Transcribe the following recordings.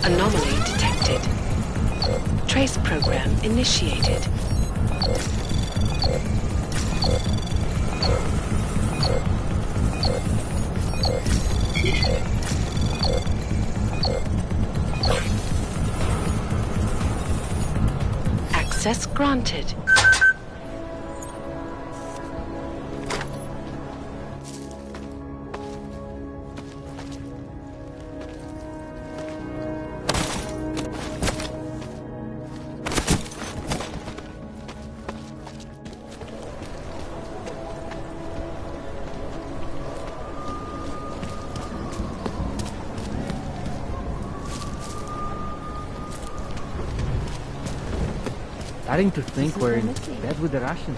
Anomaly detected. Trace program initiated. Access granted. Starting to think we're in bed with the Russians.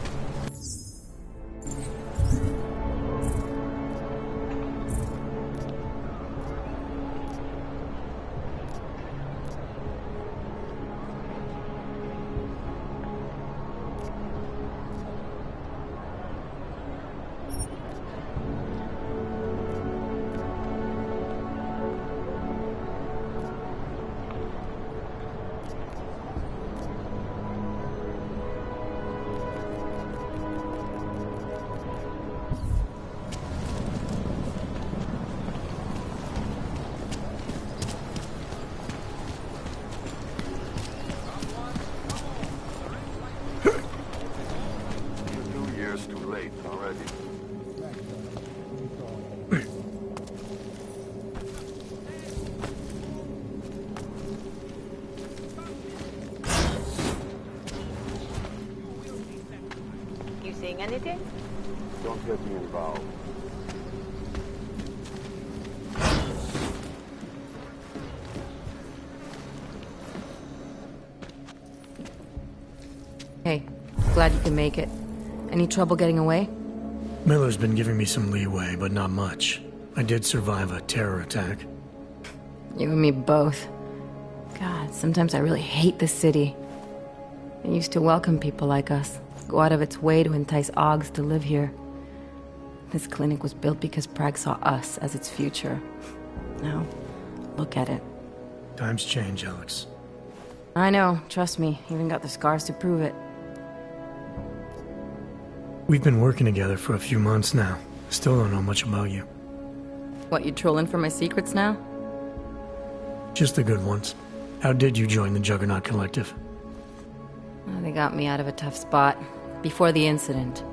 Seeing anything? Don't get me involved. Hey, glad you can make it. Any trouble getting away? Miller's been giving me some leeway, but not much. I did survive a terror attack. You and me both. God, sometimes I really hate this city. It used to welcome people like us. Go out of its way to entice Augs to live here. This clinic was built because Prague saw us as its future. Now, look at it. Times change, Alex. I know, trust me. Even got the scars to prove it. We've been working together for a few months now. Still don't know much about you. What, you trolling for my secrets now? Just the good ones. How did you join the Juggernaut Collective? Oh, they got me out of a tough spot. Before the incident,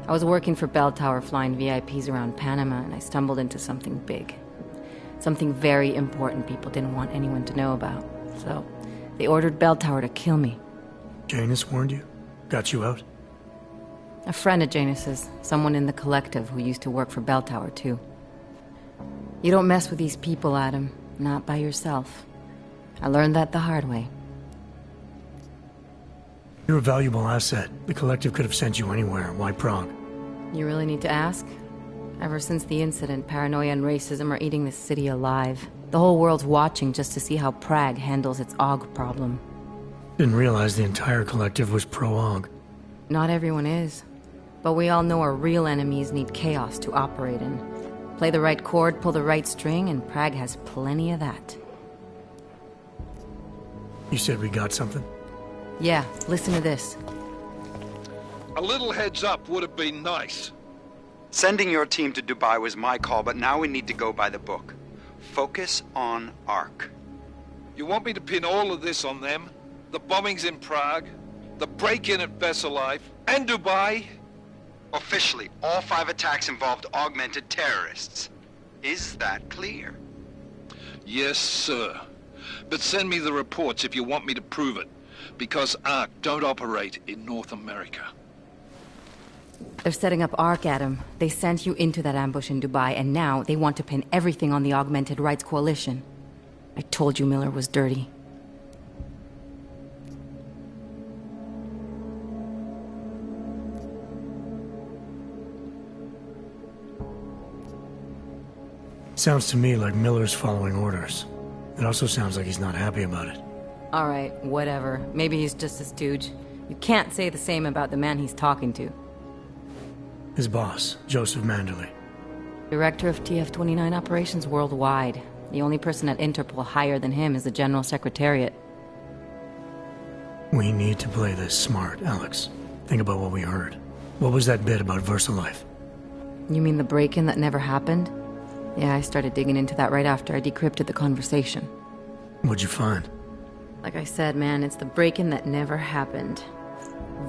I was working for Bell Tower flying VIPs around Panama, and I stumbled into something big. Something very important people didn't want anyone to know about. So, they ordered Bell Tower to kill me. Janus warned you? Got you out? A friend of Janus's, someone in the collective who used to work for Bell Tower too. You don't mess with these people, Adam. Not by yourself. I learned that the hard way. You're a valuable asset. The collective could have sent you anywhere. Why Prague? You really need to ask? Ever since the incident, paranoia and racism are eating this city alive. The whole world's watching just to see how Prague handles its AUG problem. Didn't realize the entire collective was pro-AUG. Not everyone is. But we all know our real enemies need chaos to operate in. Play the right chord, pull the right string, and Prague has plenty of that. You said we got something? Yeah, listen to this. A little heads up would have been nice. Sending your team to Dubai was my call, but now we need to go by the book. Focus on ARC. You want me to pin all of this on them? The bombings in Prague, the break-in at Vesellife, and Dubai? Officially, all 5 attacks involved augmented terrorists. Is that clear? Yes, sir. But send me the reports if you want me to prove it, because ARC don't operate in North America. They're setting up ARC, Adam. They sent you into that ambush in Dubai, and now they want to pin everything on the Augmented Rights Coalition. I told you Miller was dirty. Sounds to me like Miller's following orders. It also sounds like he's not happy about it. Alright, whatever. Maybe he's just a stooge. You can't say the same about the man he's talking to. His boss, Joseph Manderley. Director of TF-29 operations worldwide. The only person at Interpol higher than him is the General Secretariat. We need to play this smart, Alex. Think about what we heard. What was that bit about VersaLife? You mean the break-in that never happened? Yeah, I started digging into that right after I decrypted the conversation. What'd you find? Like I said, man, it's the break-in that never happened.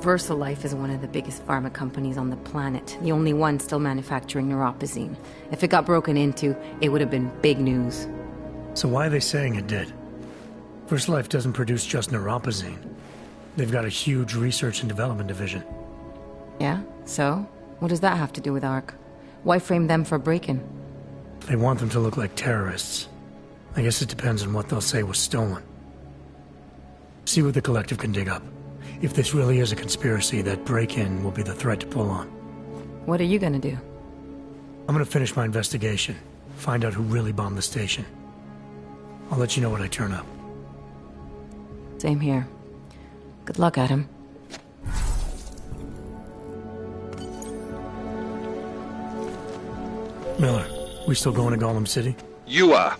VersaLife is one of the biggest pharma companies on the planet, the only one still manufacturing neuropozyne. If it got broken into, it would have been big news. So why are they saying it did? VersaLife doesn't produce just neuropozyne. They've got a huge research and development division. Yeah? So? What does that have to do with ARC? Why frame them for break-in? They want them to look like terrorists. I guess it depends on what they'll say was stolen. See what the Collective can dig up. If this really is a conspiracy, that break-in will be the thread to pull on. What are you gonna do? I'm gonna finish my investigation. Find out who really bombed the station. I'll let you know when I turn up. Same here. Good luck, Adam. Miller, we still going to Gollum City? You are.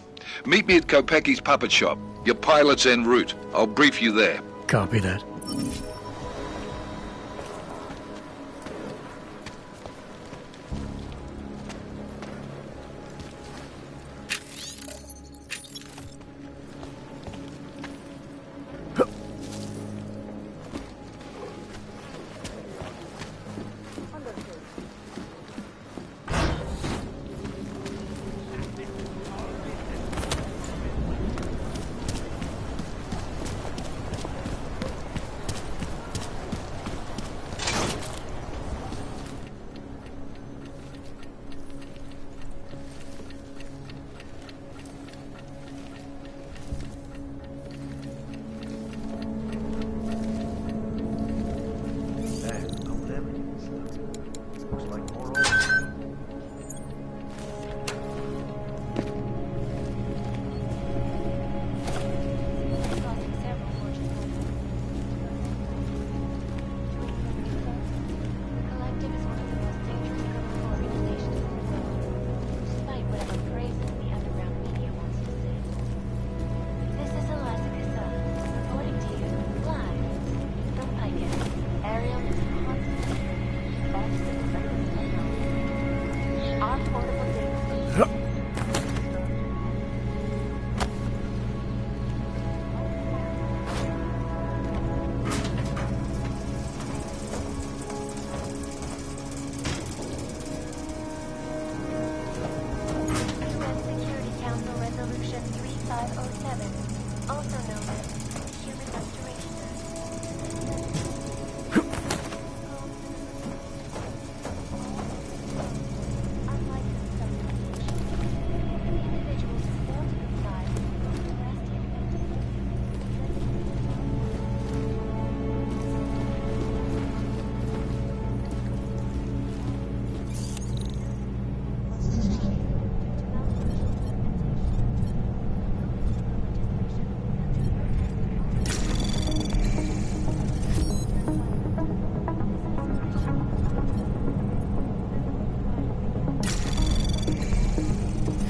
Meet me at Kopecki's puppet shop. Your pilot's en route. I'll brief you there. Copy that.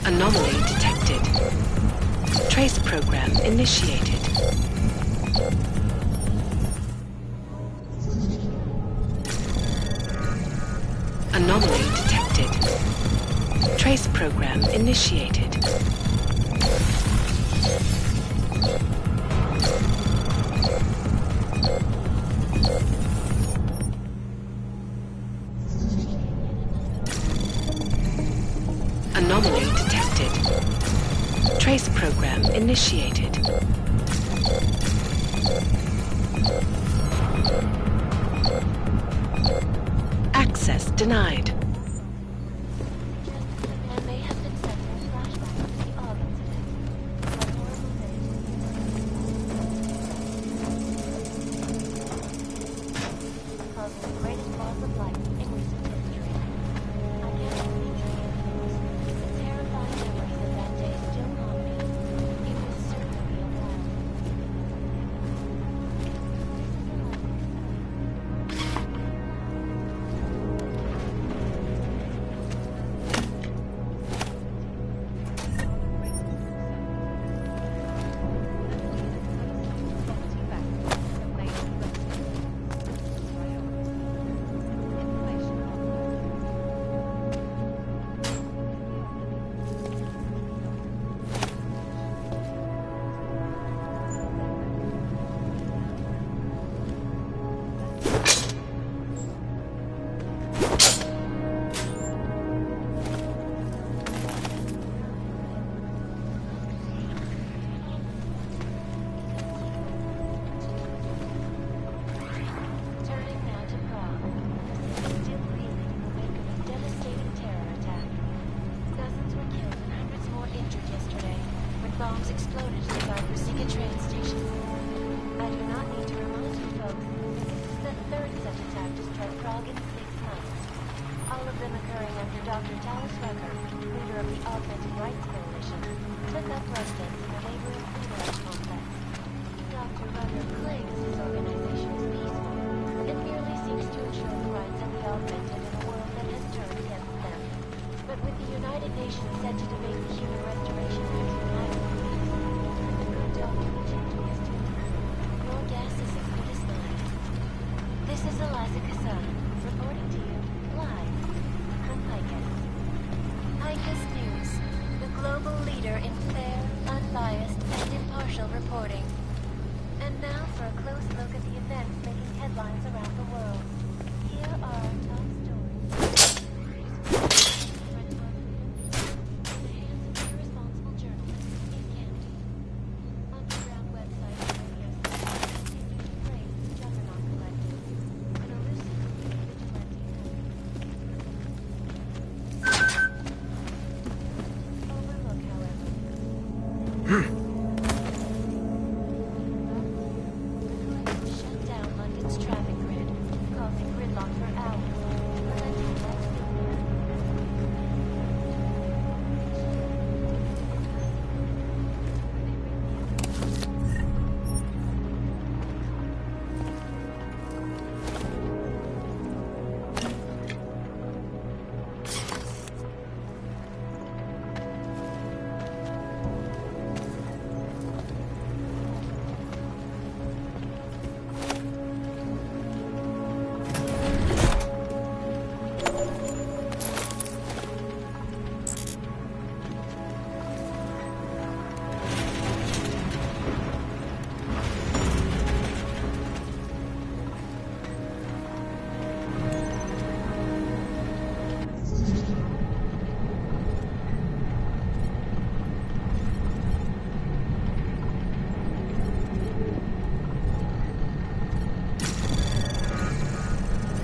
Anomaly detected. Trace program initiated. Anomaly detected. Trace program initiated. Anomaly detected. Trace program initiated. Access denied. There may have been several flashbacks to the Og incident. Causing the greatest loss of life in recent history. I can't believe it. The terrifying memories of that day still haunt me. It was certainly a war. dog in 6 months. All of them occurring after Dr. Talos Rucker, leader of the Augmented Rights Coalition, took up residence in the neighboring Freelance complex. Dr. Rucker claims his organization is peaceful and merely seeks to ensure the rights of the augmented in a world that has turned against them. But with the United Nations set to debate the Human Restoration Act tonight, the good doctor will change his tune. Your guess is as good as mine. This is Eliza Kassan, reporting to you, live, from Picus. Picus News, the global leader in fair, unbiased, and impartial reporting. And now for a close look at the events making headlines around the world. Here are our top stories. In the hands of irresponsible journalists, it can't be. Underground websites and radio stations continue to praise the Juggernaut Collective, an elusive vigilante overlook, however. Shut down London's traffic grid, causing gridlock for hours, preventing light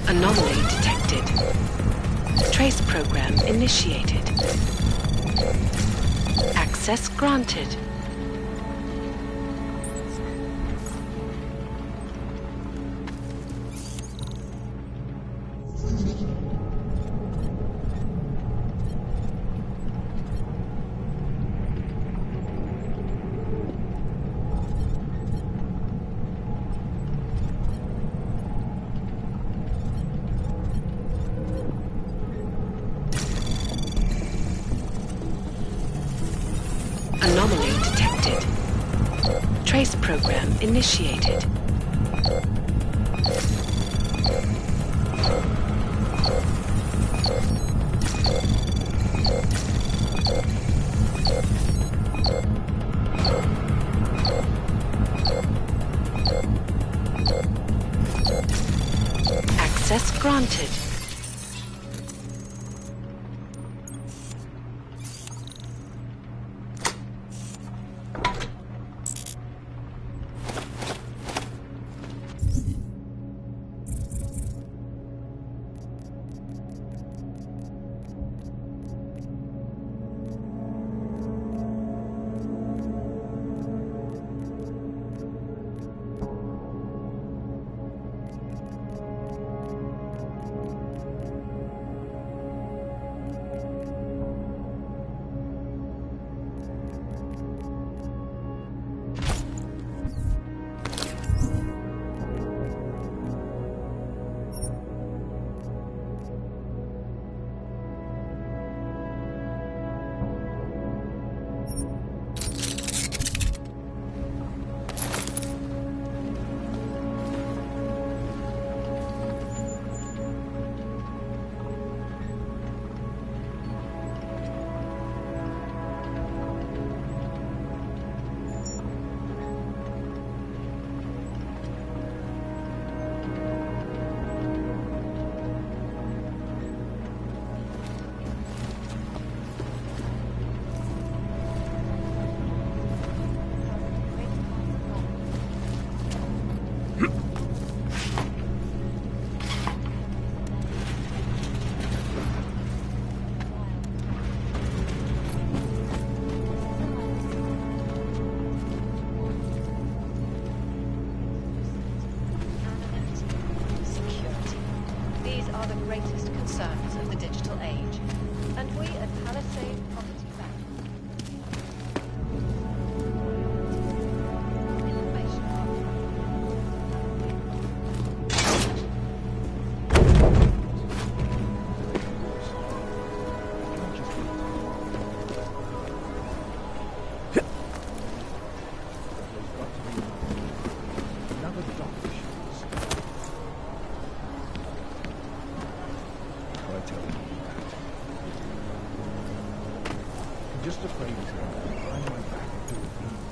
Anomaly detected. Trace program initiated. Access granted. Anomaly detected. Trace program initiated. Access granted. are the greatest concerns of the digital age, and we at Palisade Property Bank. Information Another doctor shows. I tell you that. I'm just afraid he's going to behind my back and do it anyway.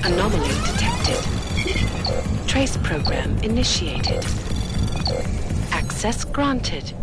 Anomaly detected. Trace program initiated. Access granted.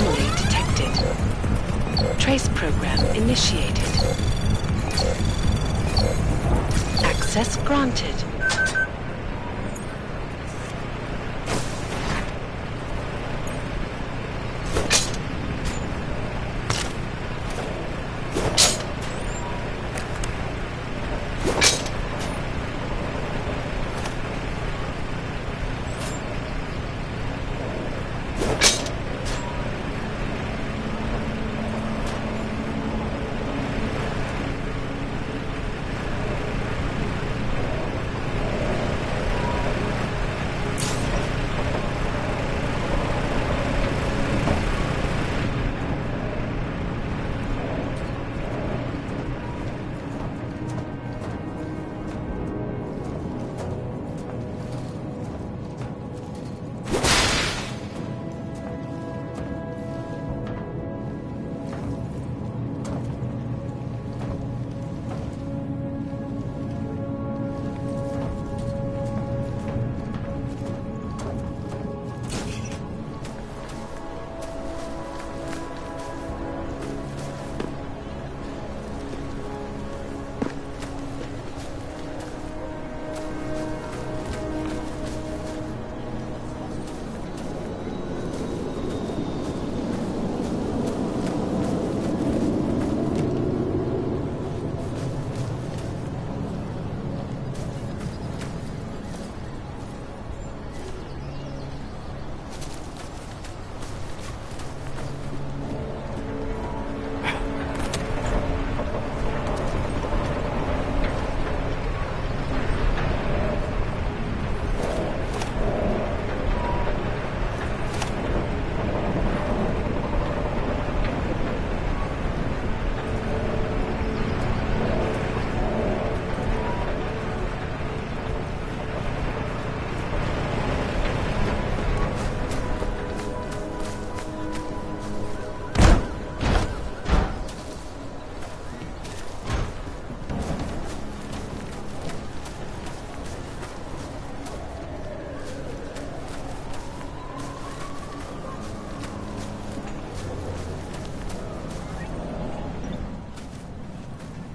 Anomaly detected. Trace program initiated. Access granted.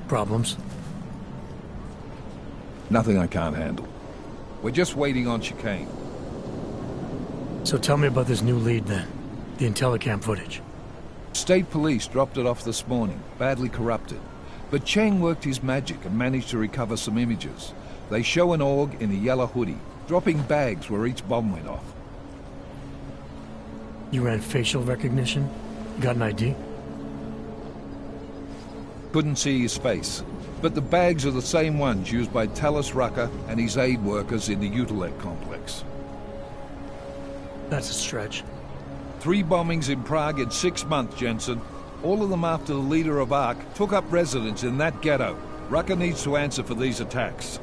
Problems? Nothing I can't handle. We're just waiting on chicane. So tell me about this new lead then. The Intellicam footage. State police dropped it off this morning, badly corrupted. But Cheng worked his magic and managed to recover some images. They show an org in a yellow hoodie, dropping bags where each bomb went off. You ran facial recognition? Got an ID? Couldn't see his face, but the bags are the same ones used by Talos Rucker and his aid workers in the Utilec complex. That's a stretch. 3 bombings in Prague in 6 months, Jensen. All of them after the leader of ARC took up residence in that ghetto. Rucker needs to answer for these attacks.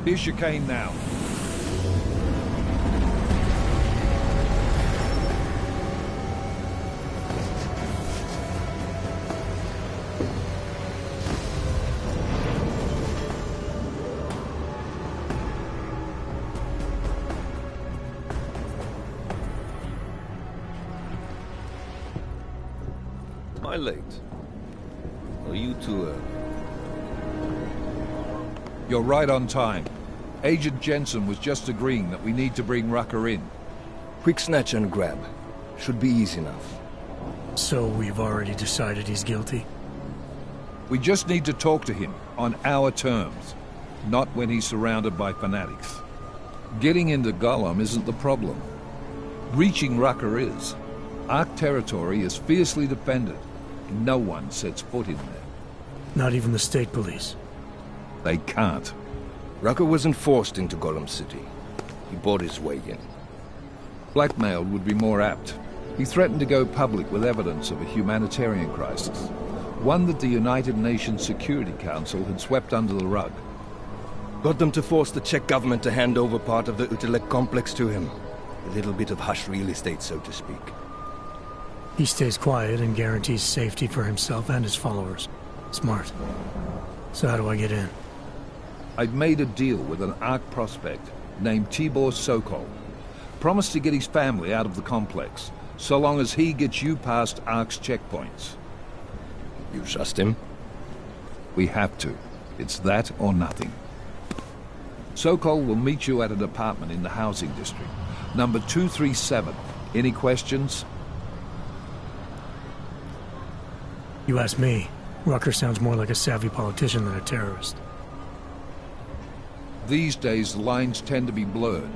Here's chicane now. Am I late? Are you too early? You're right on time. Agent Jensen was just agreeing that we need to bring Rucker in. Quick snatch and grab. Should be easy enough. So we've already decided he's guilty? We just need to talk to him on our terms, not when he's surrounded by fanatics. Getting into Gollum isn't the problem. Reaching Rucker is. Ark territory is fiercely defended. No one sets foot in there. Not even the state police? They can't. Rucker wasn't forced into Gollum City. He bought his way in. Blackmailed would be more apt. He threatened to go public with evidence of a humanitarian crisis, one that the United Nations Security Council had swept under the rug. Got them to force the Czech government to hand over part of the Utilec complex to him. A little bit of hush real estate, so to speak. He stays quiet and guarantees safety for himself and his followers. Smart. So how do I get in? I've made a deal with an ARC prospect named Tibor Sokol. promised to get his family out of the complex, so long as he gets you past ARC's checkpoints. You trust him? We have to. It's that or nothing. Sokol will meet you at an apartment in the housing district. Number 237. Any questions? You ask me, Rucker sounds more like a savvy politician than a terrorist. These days, the lines tend to be blurred.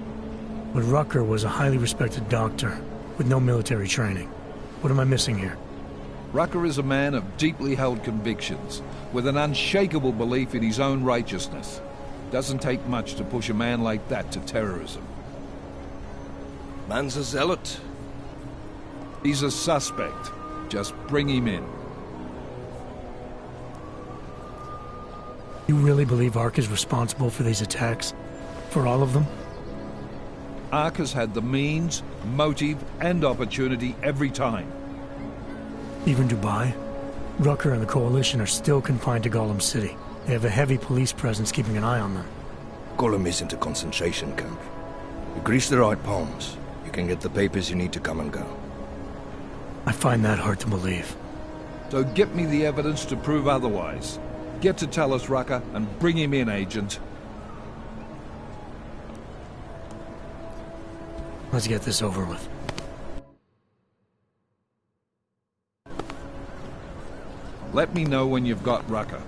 But Rucker was a highly respected doctor, with no military training. What am I missing here? Rucker is a man of deeply held convictions, with an unshakable belief in his own righteousness. Doesn't take much to push a man like that to terrorism. Man's a zealot. He's a suspect. Just bring him in. You really believe ARC is responsible for these attacks? For all of them? ARC has had the means, motive, and opportunity every time. Even Dubai? Rucker and the Coalition are still confined to Gollum City. They have a heavy police presence keeping an eye on them. Gollum isn't a concentration camp. You grease the right palms, you can get the papers you need to come and go. I find that hard to believe. So get me the evidence to prove otherwise. Get to tell us, Rucker, and bring him in, Agent. Let's get this over with. Let me know when you've got Rucker.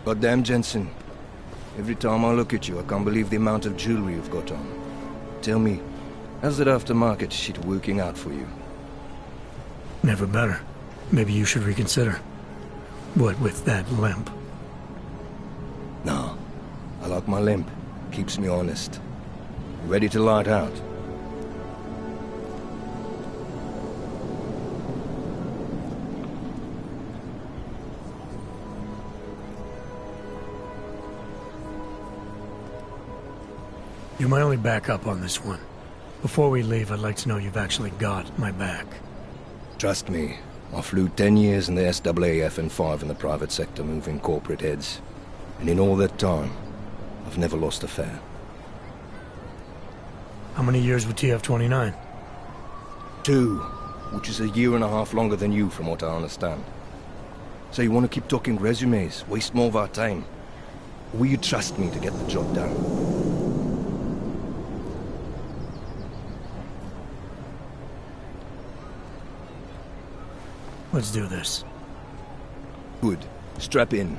Goddamn, Jensen. Every time I look at you, I can't believe the amount of jewelry you've got on. Tell me, how's that aftermarket shit working out for you? Never better. Maybe you should reconsider. What with that limp? No. I like my limp. Keeps me honest. Ready to light out. You're my only backup on this one. Before we leave, I'd like to know you've actually got my back. Trust me, I flew 10 years in the SAAF and 5 in the private sector moving corporate heads. And in all that time, I've never lost a fare. How many years with TF-29? 2, which is a year and a half longer than you from what I understand. So you want to keep talking resumes, waste more of our time? Or will you trust me to get the job done? Let's do this. Good. Strap in.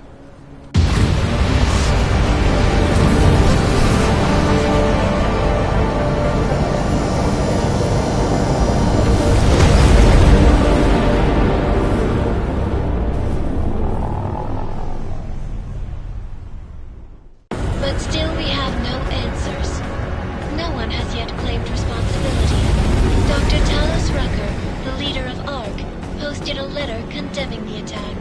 But still we have no answers. No one has yet claimed responsibility. Dr. Talos Rucker, the leader of ARC, posted a letter condemning the attack.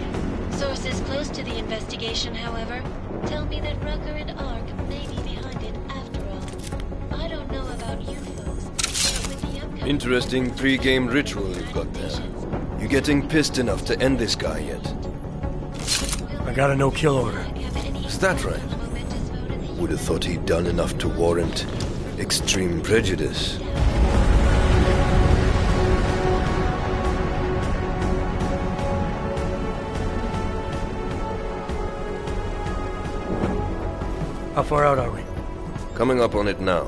Sources close to the investigation, however, tell me that Rucker and ARC may be behind it after all. I don't know about you folks, but with the upcoming... Interesting pre-game ritual you've got there. You getting pissed enough to end this guy yet? I got a no-kill order. Is that right? Would have thought he'd done enough to warrant extreme prejudice. How far out are we? Coming up on it now.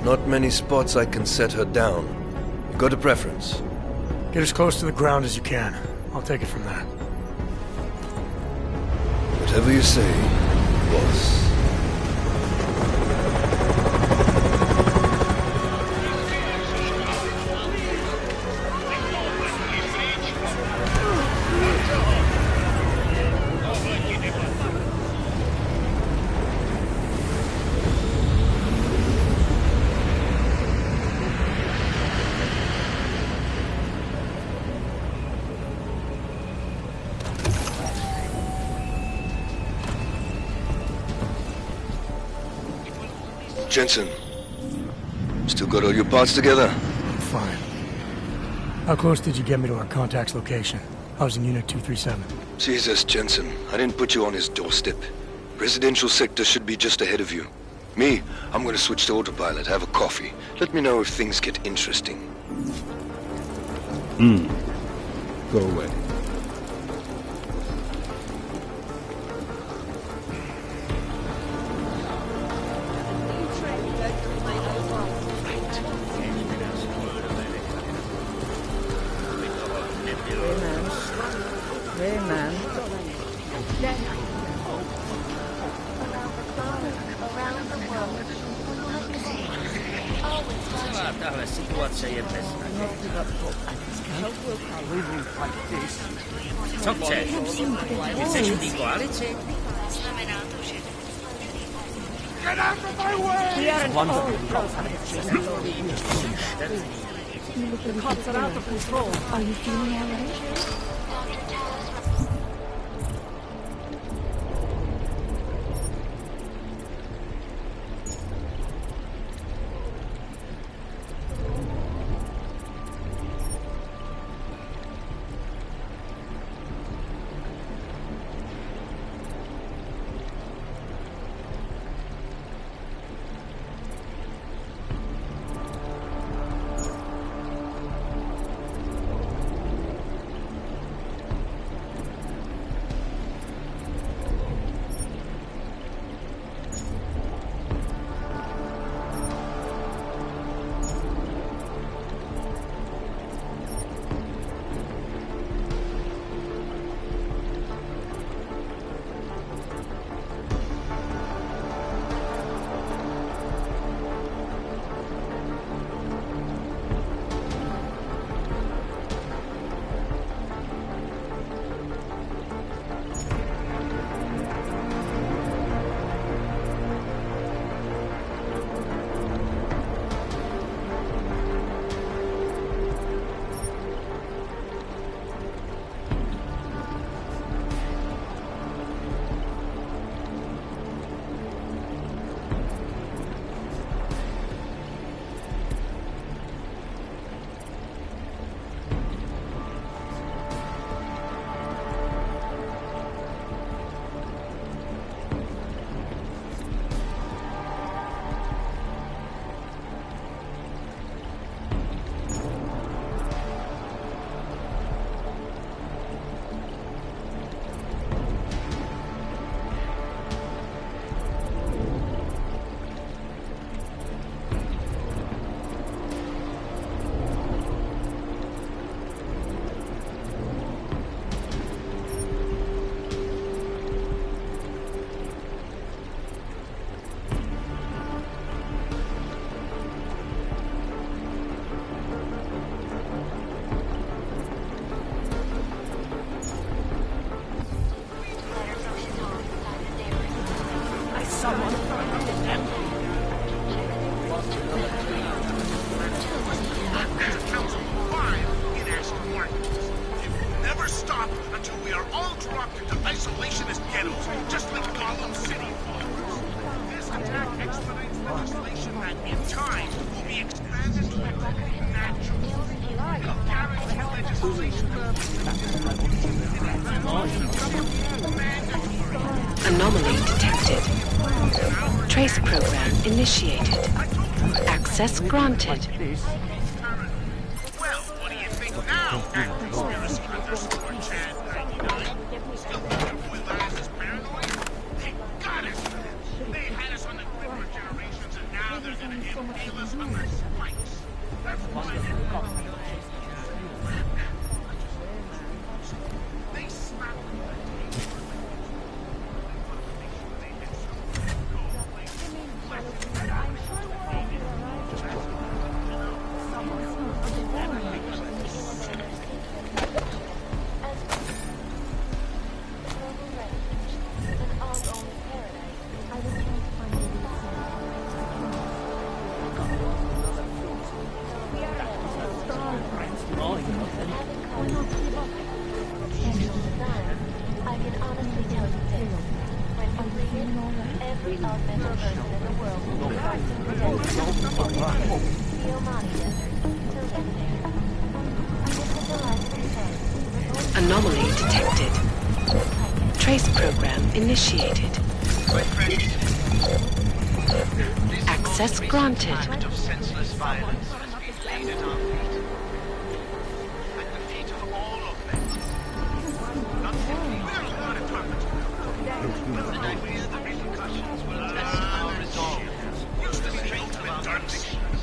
Not many spots I can set her down. You got a preference? Get as close to the ground as you can. I'll take it from there. Whatever you say, boss. Jensen, still got all your parts together? Fine. How close did you get me to our contact's location? I was in Unit 237. Jesus, Jensen, I didn't put you on his doorstep. Residential sector should be just ahead of you. Me, I'm gonna switch to autopilot, have a coffee. Let me know if things get interesting. Go away. Hey, man. Around the world. Always Tähle sytuacja je bezna. Co chcesz? Chcesz w tej koalicji? Get out of my way! The cops are out of control. Are you feeling all right? Never stop until we are all dropped into isolationist ghettos, just like Gotham City. This attack expedites legislation that, in time, will be expanded to include natural. Guarantee legislation. Anomaly detected. Trace program initiated. Access granted. Well, what do you think now, conspiracy underscore Chad 99? Still with us as paranoid? They got us! They had us on the grid for generations, and now they're gonna impale us on their spikes. That's why they slapped I can honestly tell you this. When completed, every augmented version in the world will be crossing the desert. The Omani Desert. Till then there. This is the last concern. Anomaly detected. Trace program initiated. Access granted. Act of senseless violence has been laid at our feet. At the feet of all of them. Not simply we're not a target. The nightmare, the repercussions will test our resolve. Use the strength of our convictions.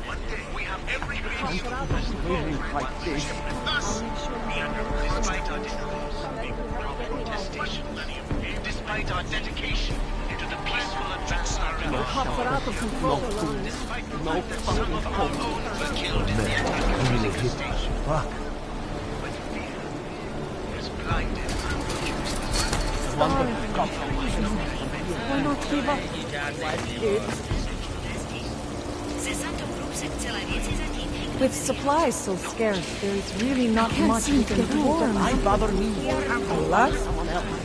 One day we have every reason to thus be under despite our difficulties, protestation, despite our dedication into the peaceful advancement of our despite the fact that some of our own were killed in the attack on the station. Fuck. But fear has blinded our With supplies so scarce, there is really not much we can do. Why bother me? A lot?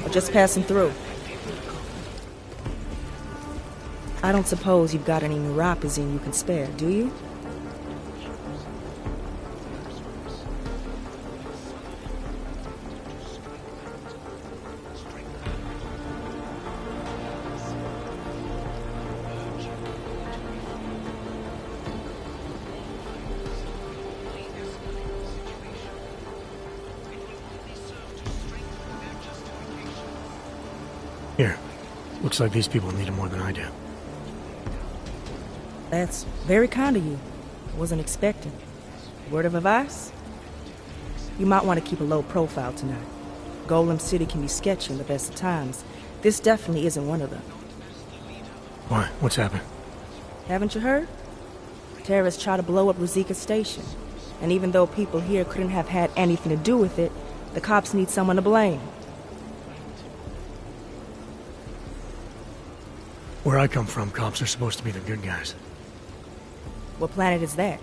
Or just passing through? I don't suppose you've got any neuropazine you can spare, do you? Here. Looks like these people need it more than I do. That's very kind of you. I wasn't expecting. Word of advice? You might want to keep a low profile tonight. Golem City can be sketchy in the best of times. This definitely isn't one of them. Why? What's happened? Haven't you heard? Terrorists try to blow up Ruzika Station. And even though people here couldn't have had anything to do with it, the cops need someone to blame. Where I come from, cops are supposed to be the good guys. What planet is that?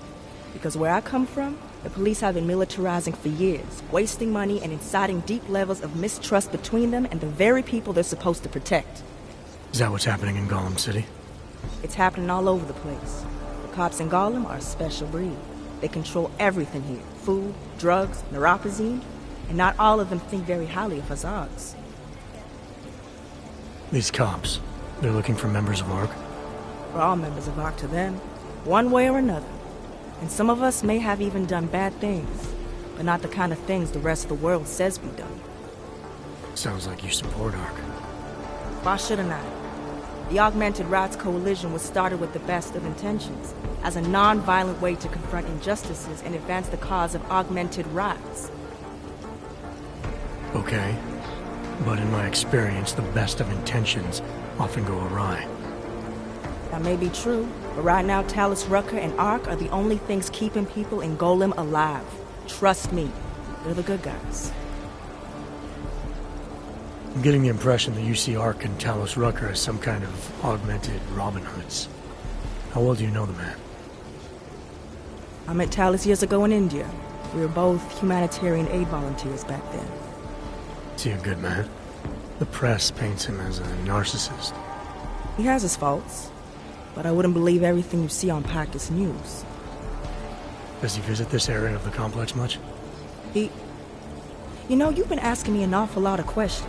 Because where I come from, the police have been militarizing for years, wasting money and inciting deep levels of mistrust between them and the very people they're supposed to protect. Is that what's happening in Golem City? It's happening all over the place. The cops in Golem are a special breed. They control everything here. Food, drugs, neuropazine, and not all of them think very highly of us Ogs. These cops, they're looking for members of ARC? We're all members of ARC to them, one way or another. And some of us may have even done bad things, but not the kind of things the rest of the world says we done. Sounds like you support ARC. Why shouldn't I? The Augmented Rights Coalition was started with the best of intentions, as a non-violent way to confront injustices and advance the cause of augmented rights. Okay. But in my experience, the best of intentions often go awry. That may be true, but right now Talus Rucker and ARC are the only things keeping people in Golem alive. Trust me, they're the good guys. I'm getting the impression that you see ARC and Talus Rucker as some kind of augmented Robin Hoods. How well do you know the man? I met Talus years ago in India. We were both humanitarian aid volunteers back then. Is he a good man? The press paints him as a narcissist. He has his faults, but I wouldn't believe everything you see on Pactus News. Does he visit this area of the complex much? You know, you've been asking me an awful lot of questions.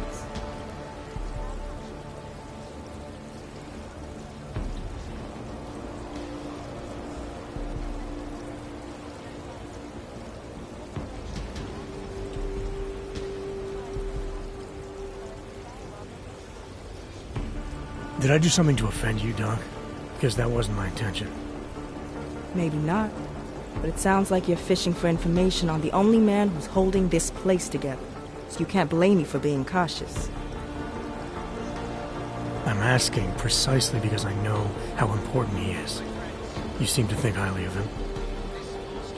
Did I do something to offend you, Doc? Because that wasn't my intention. Maybe not, but it sounds like you're fishing for information on the only man who's holding this place together, so you can't blame me for being cautious. I'm asking precisely because I know how important he is. You seem to think highly of him.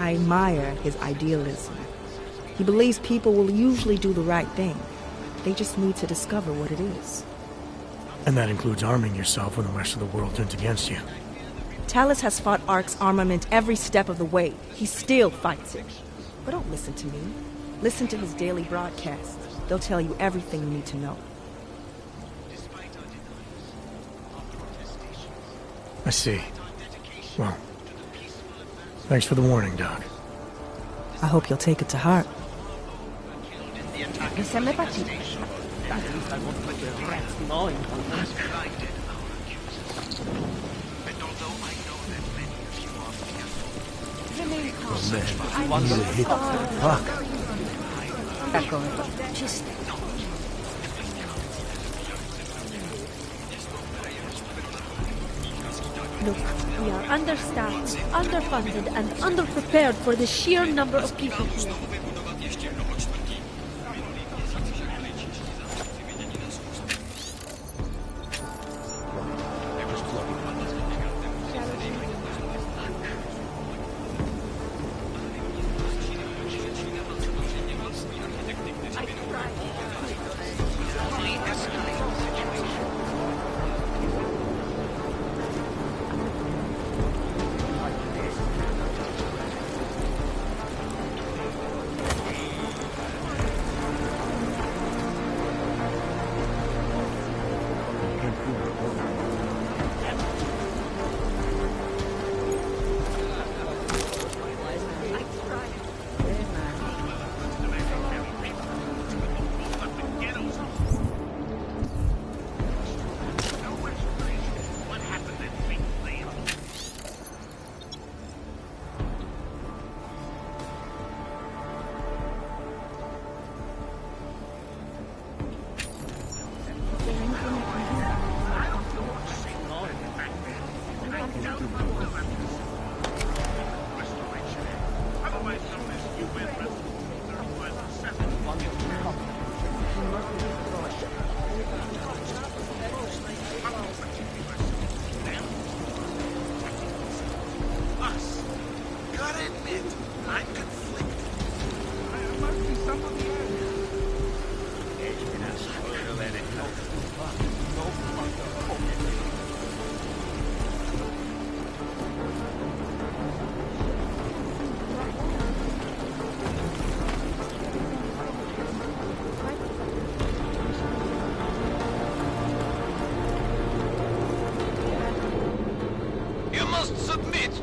I admire his idealism. He believes people will usually do the right thing. They just need to discover what it is. And that includes arming yourself when the rest of the world turns against you. Talus has fought ARC's armament every step of the way. He still fights it. But don't listen to me. Listen to his daily broadcasts. They'll tell you everything you need to know. I see. Well, thanks for the warning, Doc. I hope you'll take it to heart. Laissez-moi partir. At least I won't let the rats gnawing on them. Blinded our accusers. And although I know that many of you are fearful, Remain calm. One little hit. Fuck. Echo. Just Look, we are understaffed, underfunded, and underprepared for the sheer number of people here.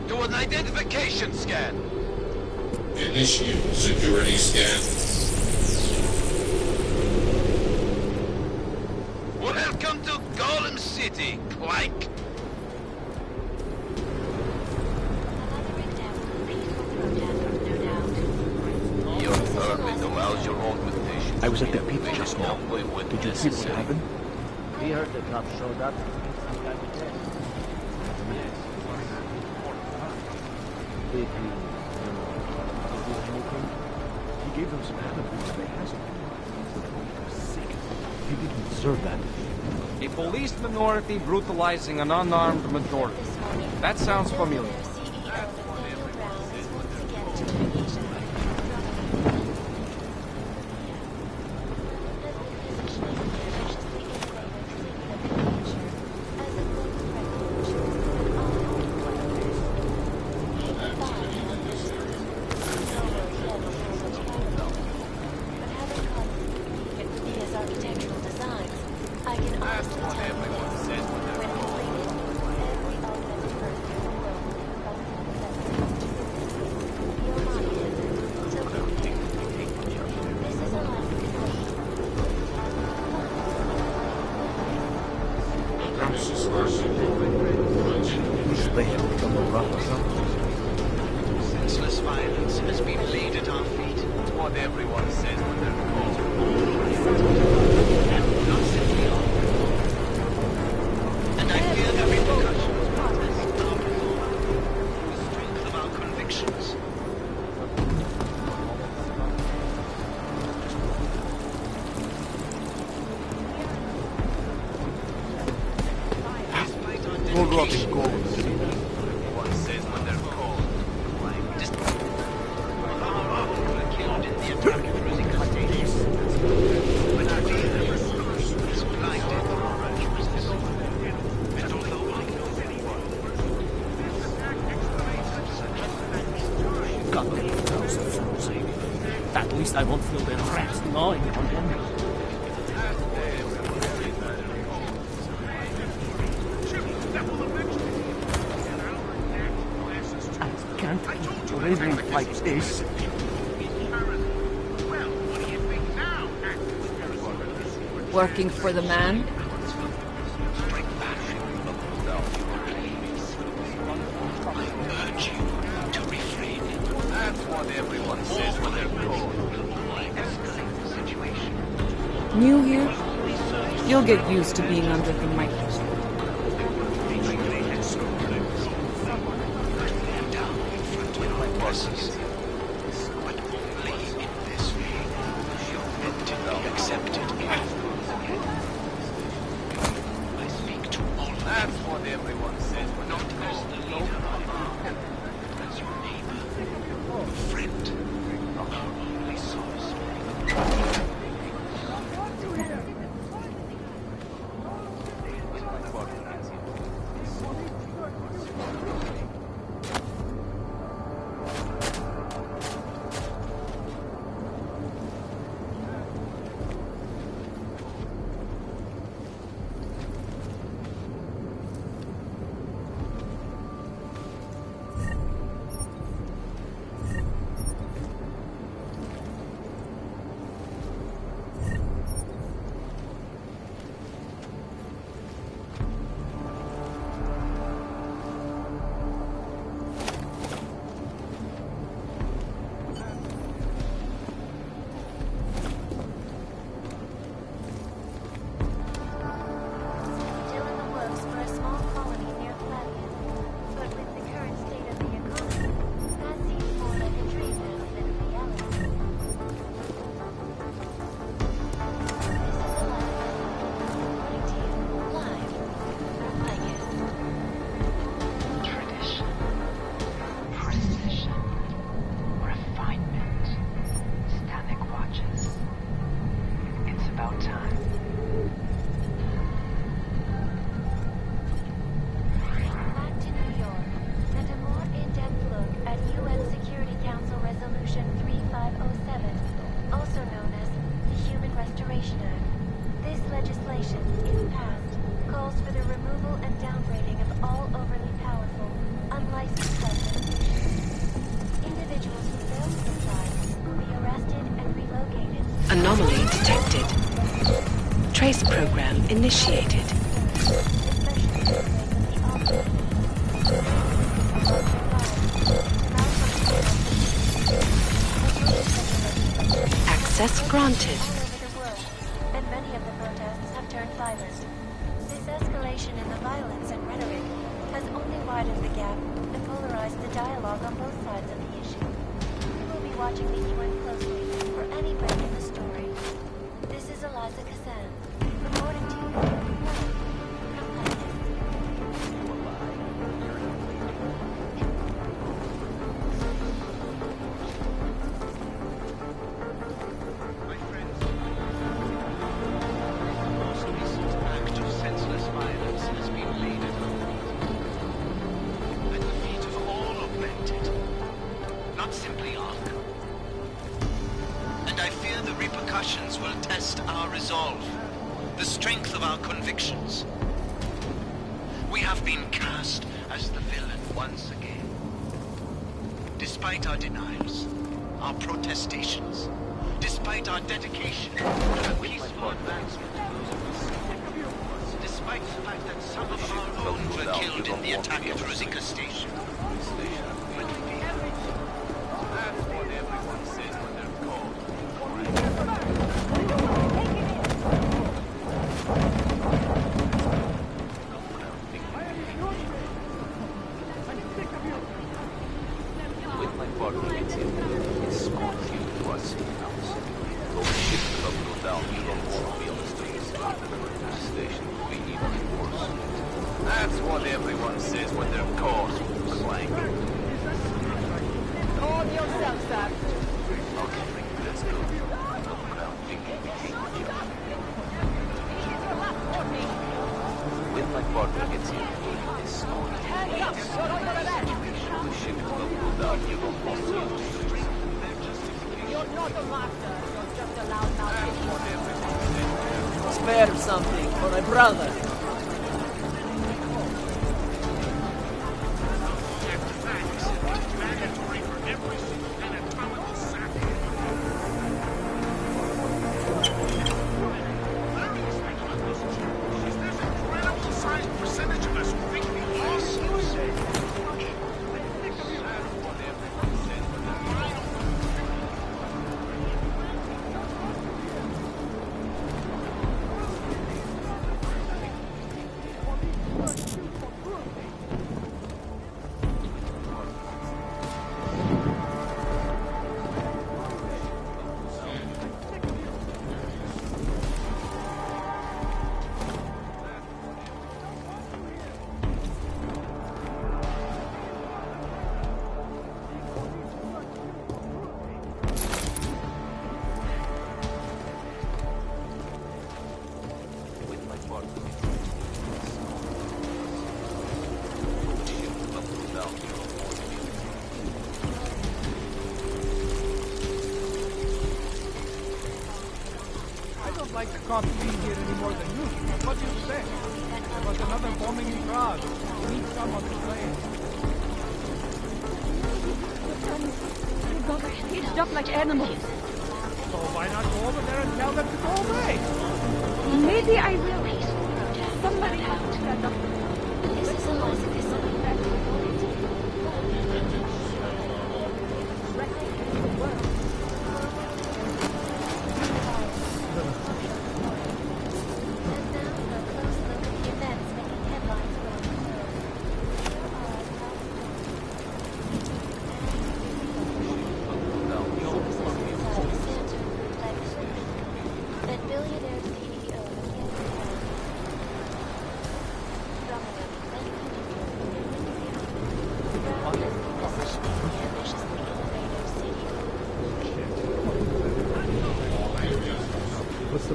To an identification scan. Initiate security scan. Welcome to Golem City, Clank. Your permit allows your augmentation. I was at their pizza just now. Did you see what happened? We heard the cops showed up. Did he He gave them some habit before they asked him. He was sick. He didn't deserve that. A police minority brutalizing an unarmed majority. That sounds familiar. Senseless violence has been laid at our feet. It's what everyone says when they're called. Not simply on. And I fear the repercussions the strength of our convictions. More rotting gold. Everyone says when they're called. Just our people were killed in the attack at Rosicrucius. When our leader is blinded for our accusers. And although I know anyone, this attack excavates such Got them thousands. At least I won't feel their rats gnawing on them. I can't keep living like this. Well, what do you think now, Working for the man? That's what everyone says when they're cold. New here? You'll get used to being under the microscope. Bosses. But only in this way you're meant to be accepted. I speak to all. That's what everyone says. We're not as the leader of as your neighbor, friend, our only source. Anomaly detected. Trace program initiated. Access granted. And many of the protests have turned violent. This escalation in the violence and rhetoric has only widened the gap and polarized the dialogue on both sides of the issue. We will be watching the UN closely for any break in the story. This is Eliza Kazan, reporting to you from will test our resolve, the strength of our convictions. We have been cast as the villain once again. Despite our denials, our protestations, despite our dedication to a peaceful advancement, despite the fact that some of our own were killed in the attack at Rosika Station. That's what everyone says when they're called. That's what everyone says when they're caught. Clank. Calm yourself, sir. Okay, let's go. When my partner gets in, this small hands up! You're under arrest! the ship will pull down. You don't want to. You're not a master. You're just a loudmouth idiot. Spare something for my brother. can't be here any more than usual. What do you say? There was another bombing in Prague. We need someone to play. They got caged up like animals. So why not go over there and tell them to go away? Maybe I will. Somebody has to stand up. This is a loss of his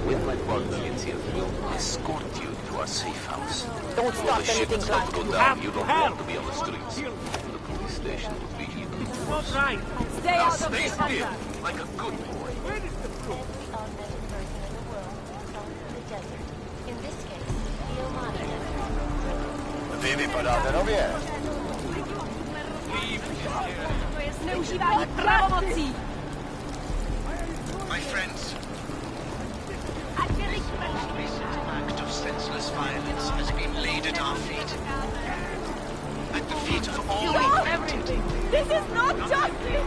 With my partners here, we'll escort you to a safe house. Don't stop anything, Not go you down. have You to don't help. want to be on the streets. The police station will be here. Not right. Stay Now out of stay this, still, Hunter. like a good boy. Where is the proof? Every augmented person in the world comes from the desert. In this case, the Omani desert. Devi Padaverově. Zneužívání pravomocí. My friends, the most recent act of senseless violence has been laid at our feet. At the feet of all Everything. This is not justice.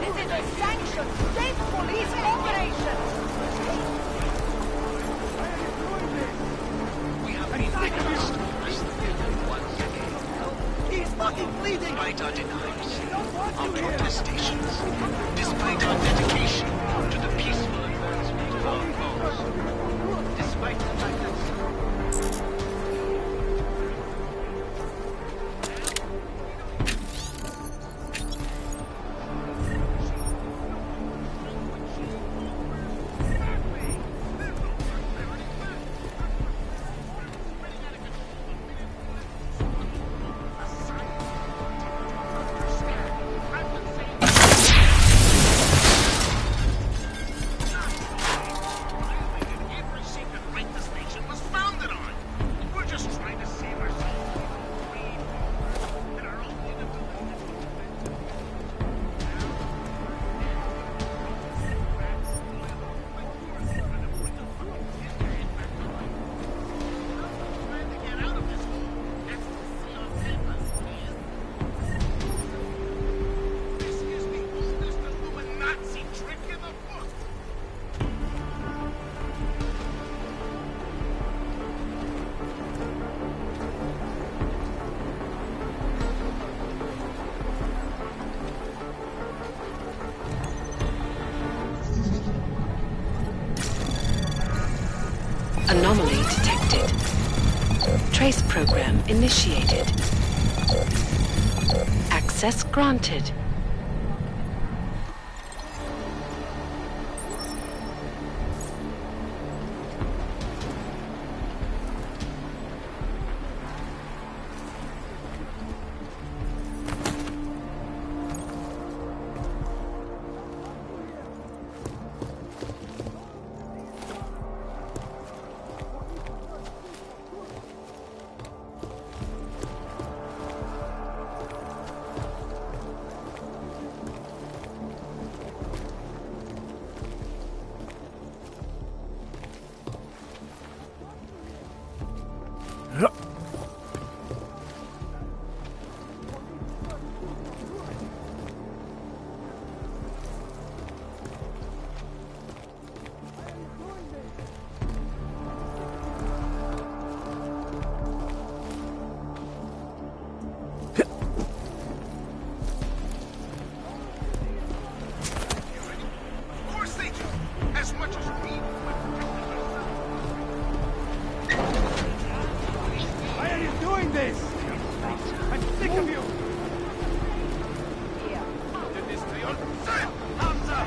This is a sanctioned state police operation. we have been witnessed as the villain once again. He's fucking bleeding. Despite our denials, our protestations, despite our dedication to the peaceful advancement of our cause, despite the fact that every secret right this nation was founded on. We're just trying to save ourselves from greed and our own trying to get out of this hole. That's the seal on campus, This is the oldest Illuminati trick in the book. Anomaly detected. Trace program initiated. Access granted. Of course they do. As much as we. Why are you doing this? I'm sick of you. Do this to yourself, Hamza.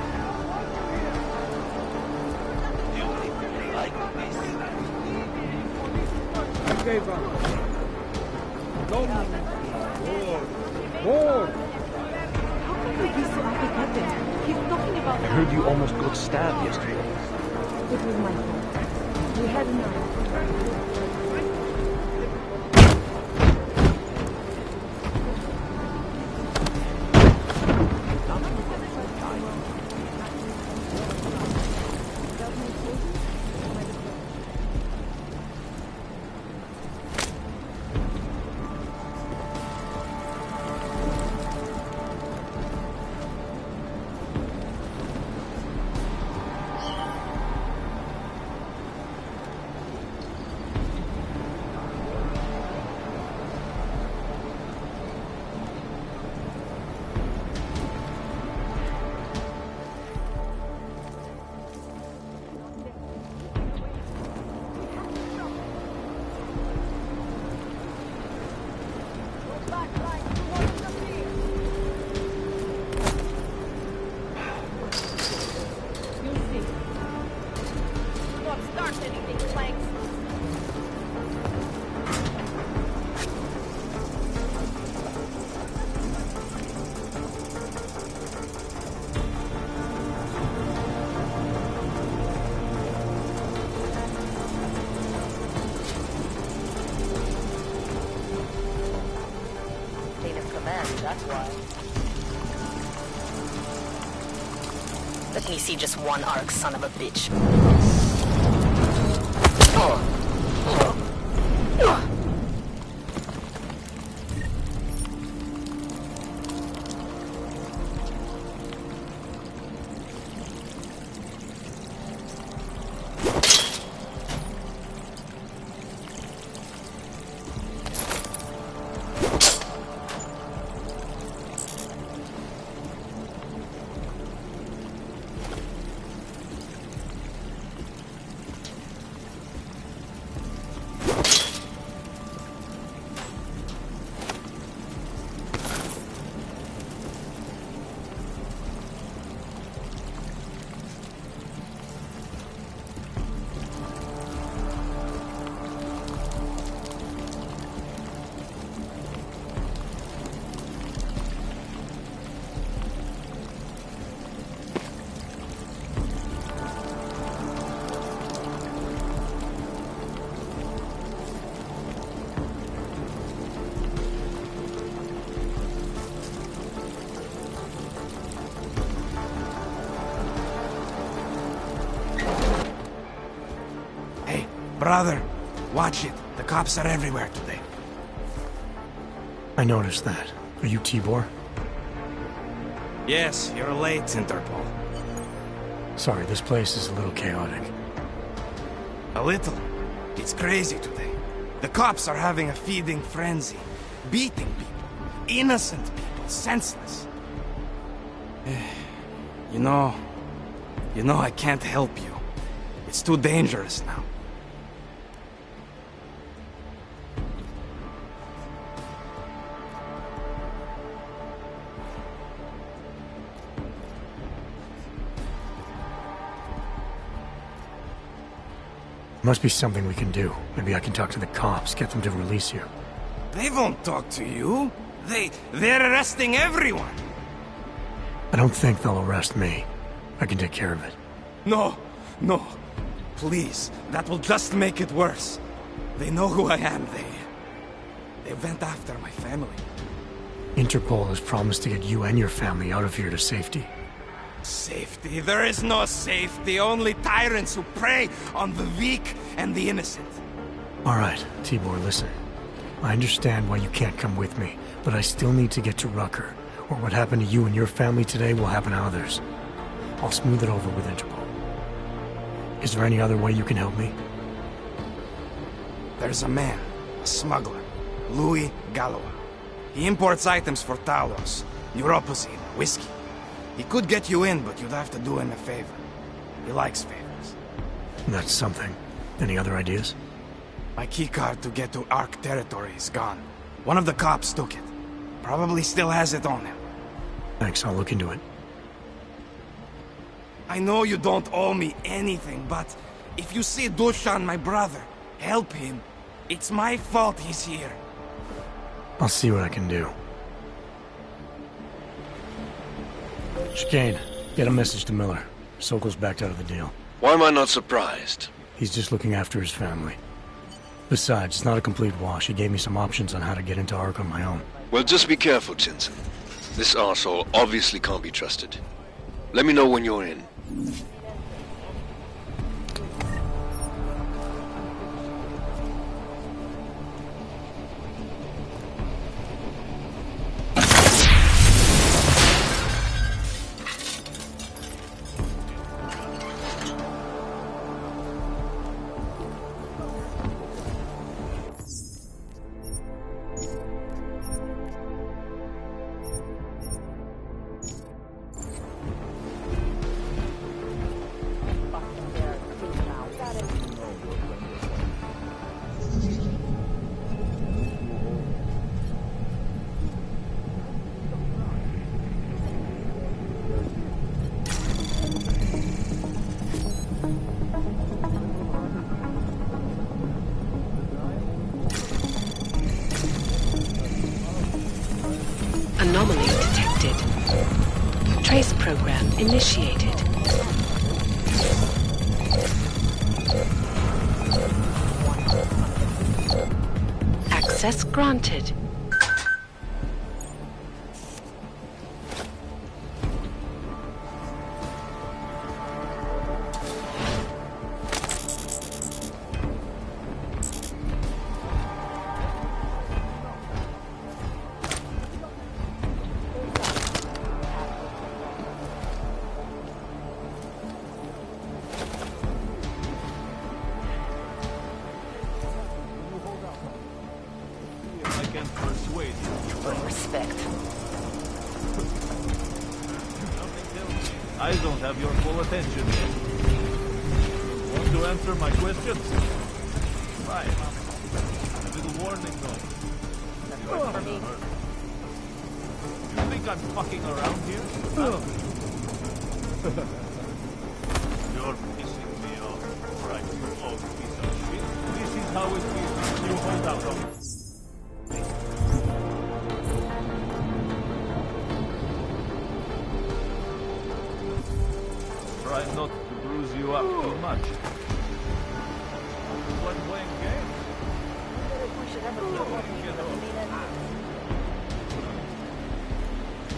You really like this? Okay, Van. No more. How can we be so apathetic? He's talking about I heard you almost got stabbed yesterday. It was my fault. We had enough. That's why. Let me see just one arc, son of a bitch. Brother, watch it. The cops are everywhere today. I noticed that. Are you Tibor? Yes, you're late, Interpol. Sorry, this place is a little chaotic. A little. It's crazy today. The cops are having a feeding frenzy. Beating people. Innocent people. Senseless. You know, I can't help you. It's too dangerous now. Must be something we can do. Maybe I can talk to the cops, get them to release you. They won't talk to you. They're arresting everyone. I don't think they'll arrest me. I can take care of it. No. Please, that will just make it worse. They know who I am. They went after my family. Interpol has promised to get you and your family out of here to safety. Safety? There is no safety. Only tyrants who prey on the weak and the innocent. All right, Tibor, listen. I understand why you can't come with me, but I still need to get to Rucker, or what happened to you and your family today will happen to others. I'll smooth it over with Interpol. Is there any other way you can help me? There's a man, a smuggler, Louis Galois. He imports items for Talos, Neuropozyne, whiskey. He could get you in, but you'd have to do him a favor. He likes favors. That's something. Any other ideas? My keycard to get to Ark territory is gone. One of the cops took it. Probably still has it on him. Thanks, I'll look into it. I know you don't owe me anything, but if you see Dushan, my brother, help him. It's my fault he's here. I'll see what I can do. Chicane, get a message to Miller. Sokol's backed out of the deal. Why am I not surprised? He's just looking after his family. Besides, it's not a complete wash. He gave me some options on how to get into Ark on my own. Well, just be careful, Jensen. This arsehole obviously can't be trusted. Let me know when you're in. Anomaly detected. Trace program initiated. Access granted. I don't have your full attention. Want to answer my questions? Fine. A little warning though. You think I'm fucking around here? You're pissing me off. Right, you old piece of shit. This is how it feels when you hold out on me. Try not to bruise you up too much. When playing games? We should have a little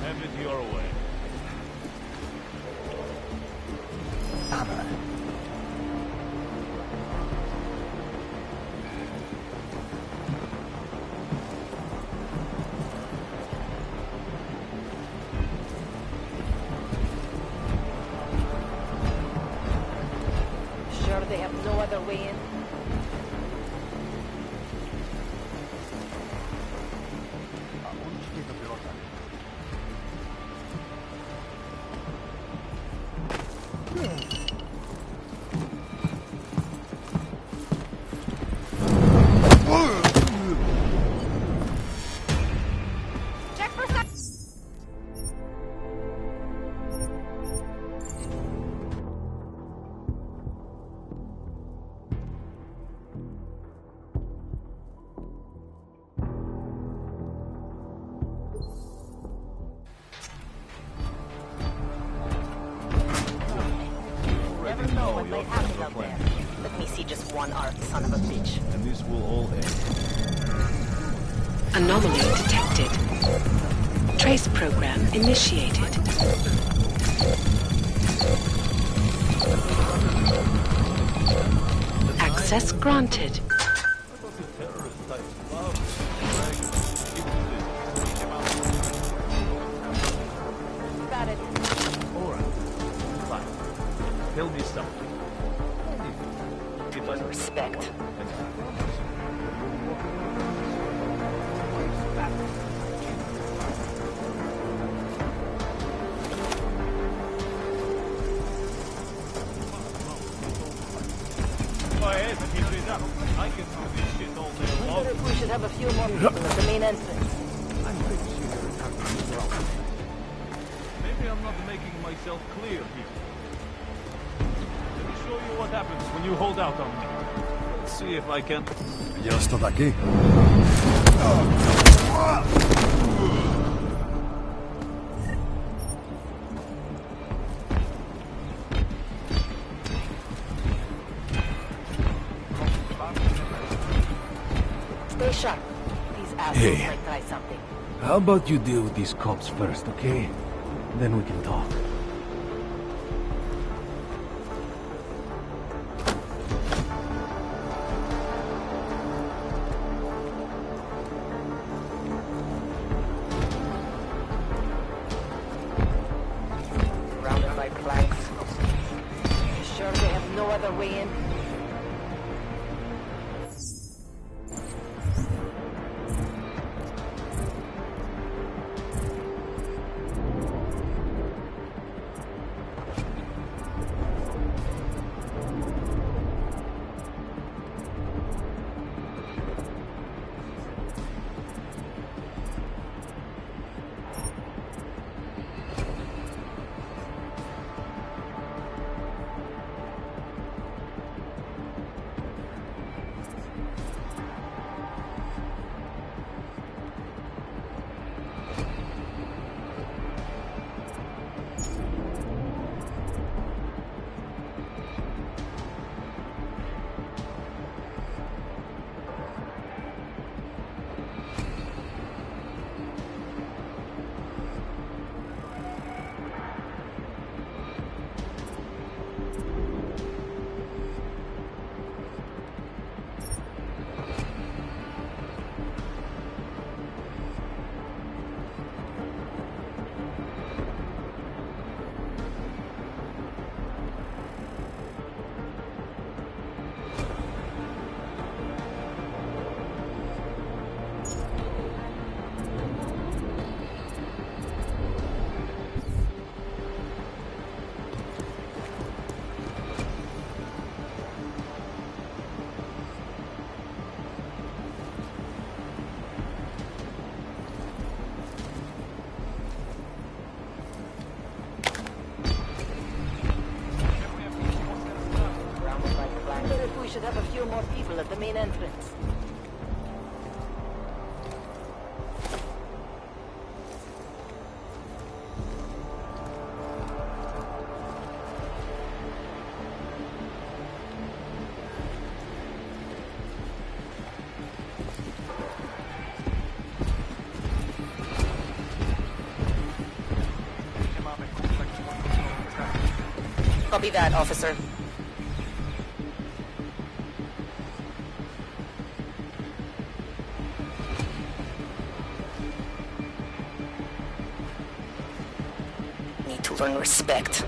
have it your way. Sure they have no other way in? Check for Never know what might happen out there. Let me see just one arc, son of a bitch. And this will all end. Anomaly detected. Trace program initiated. Access granted. Got it. Alright. Fine. Tell me something. Give us respect. Go ahead and keep it up. I can do this shit all day long. We should have a few more people at the main entrance. I'm pretty sure you're talking wrong. Maybe I'm not making myself clear here. Let me show you what happens when you hold out on me. Let's see if I can... Ya estoy aquí. assholes Hey. might try something. How about you deal with these cops first, okay? Then we can talk. Surrounded by planks. You sure they have no other way in? We should have a few more people at the main entrance. Copy that, officer. Need to learn respect.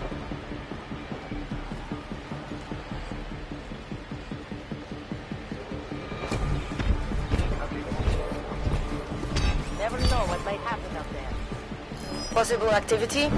Never know what might happen up there. Possible activity?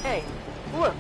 Hey, look.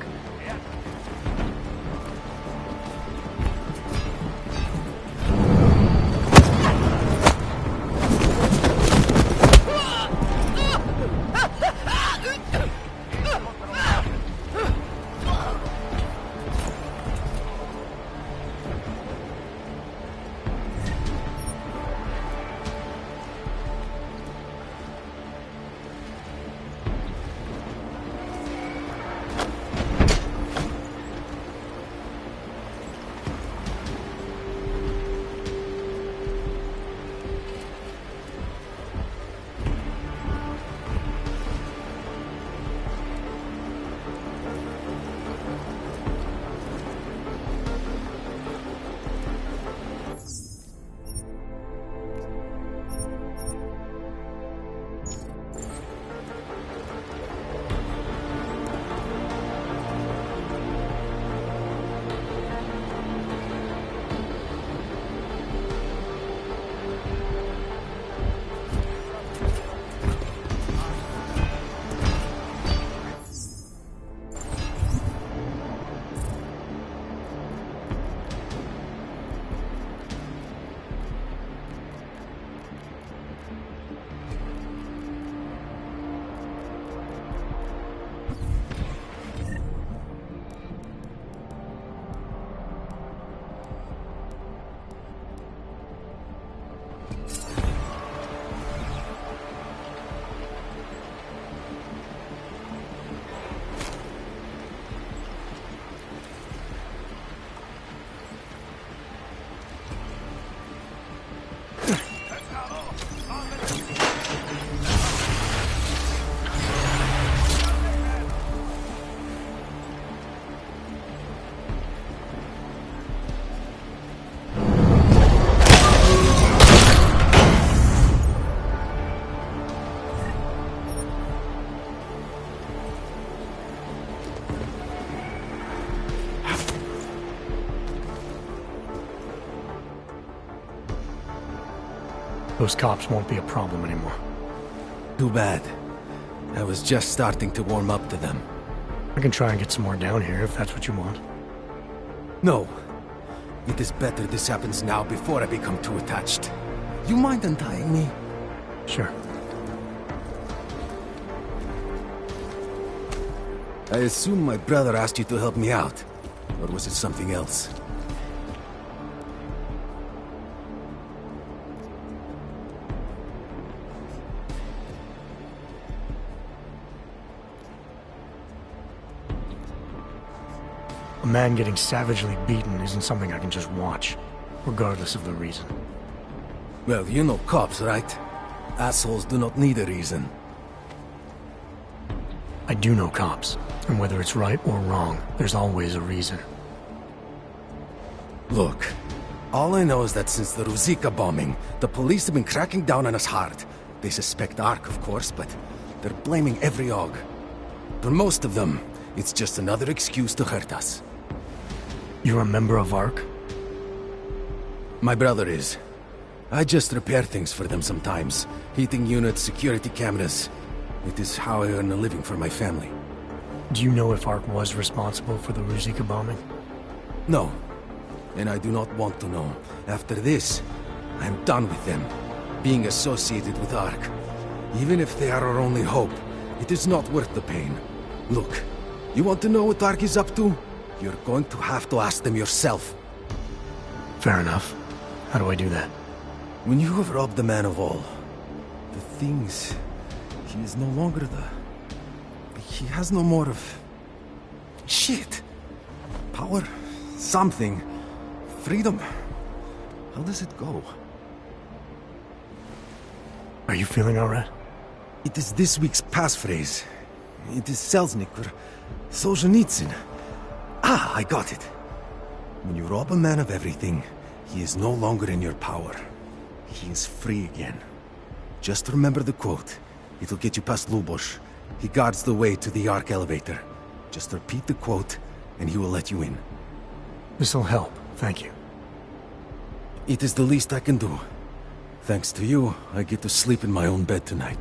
Those cops won't be a problem anymore. Too bad. I was just starting to warm up to them. I can try and get some more down here if that's what you want. No. It is better this happens now before I become too attached. You mind untying me? Sure. I assume my brother asked you to help me out. Or was it something else? A man getting savagely beaten isn't something I can just watch, regardless of the reason. Well, you know cops, right? Assholes do not need a reason. I do know cops, and whether it's right or wrong, there's always a reason. Look, all I know is that since the Ruzicka bombing, the police have been cracking down on us hard. They suspect Ark, of course, but they're blaming every og. For most of them, it's just another excuse to hurt us. You're a member of ARC? My brother is. I just repair things for them sometimes. Heating units, security cameras. It is how I earn a living for my family. Do you know if ARC was responsible for the Ruzicka bombing? No. And I do not want to know. After this, I'm done with them. Being associated with ARC. Even if they are our only hope, it is not worth the pain. Look, you want to know what ARC is up to? You're going to have to ask them yourself. Fair enough. How do I do that? When you have robbed the man of all, the things... He is no longer He has no more of... Shit! Power? Something. Freedom. How does it go? Are you feeling alright? It is this week's passphrase. It is Selznick or Solzhenitsyn. Ah, I got it. When you rob a man of everything, he is no longer in your power. He is free again. Just remember the quote. It'll get you past Lubosh. He guards the way to the Ark elevator. Just repeat the quote, and he will let you in. This'll help, thank you. It is the least I can do. Thanks to you, I get to sleep in my own bed tonight.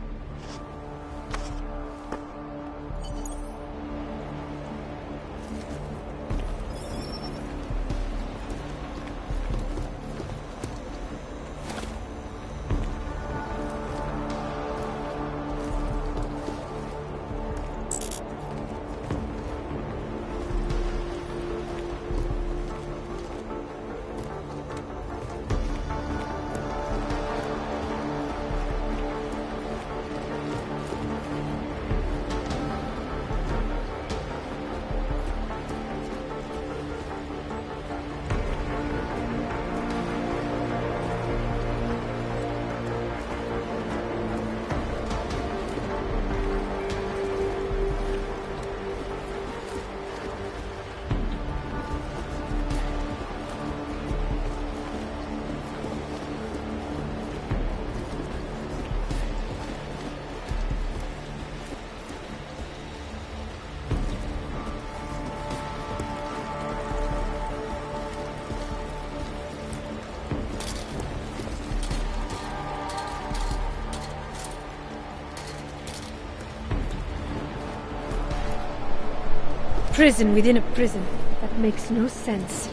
Prison within a prison. That makes no sense.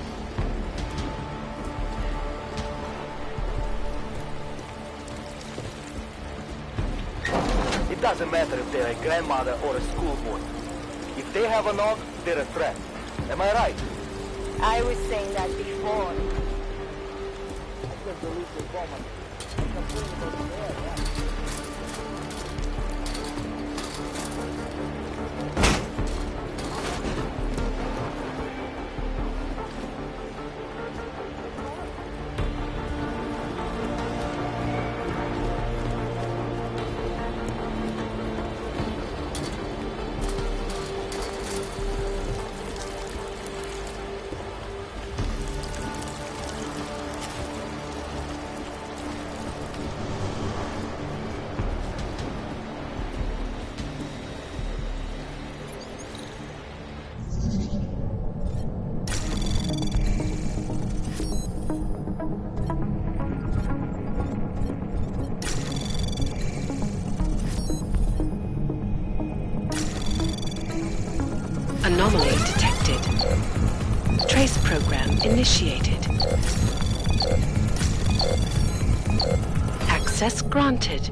It doesn't matter if they're a grandmother or a schoolboy. If they have a nog, they're a threat. Am I right? I was saying that before. program initiated. Access granted.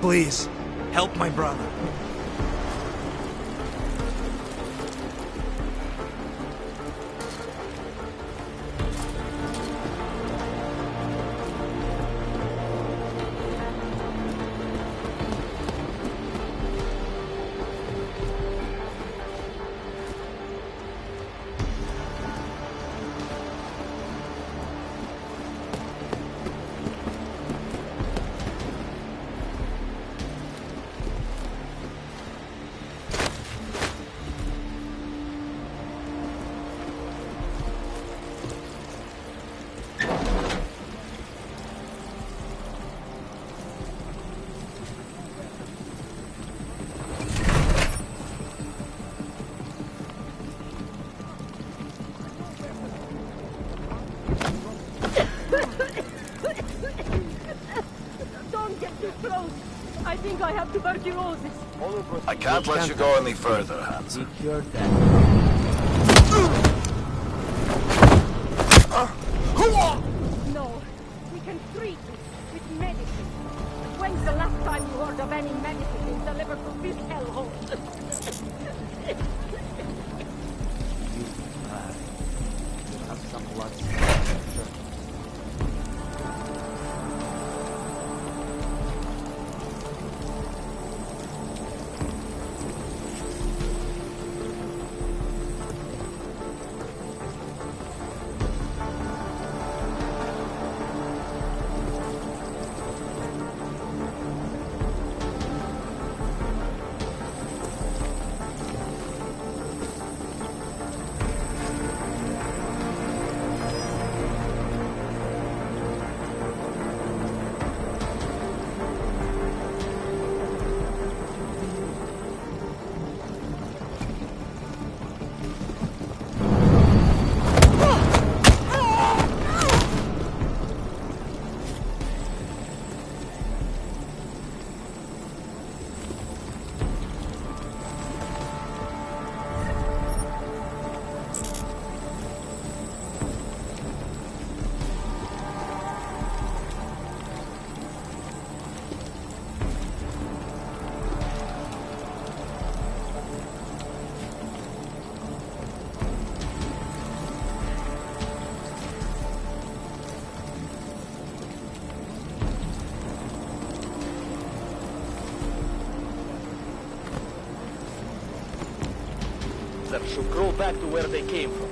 Please, help my brother. Don't get too close. I think I have tuberculosis. I can't let you go any further, Hans. He cured that. No, we can treat it with medicine. When's the last time you heard of any medicine being delivered from this hellhole? Have some blood. That should grow back to where they came from.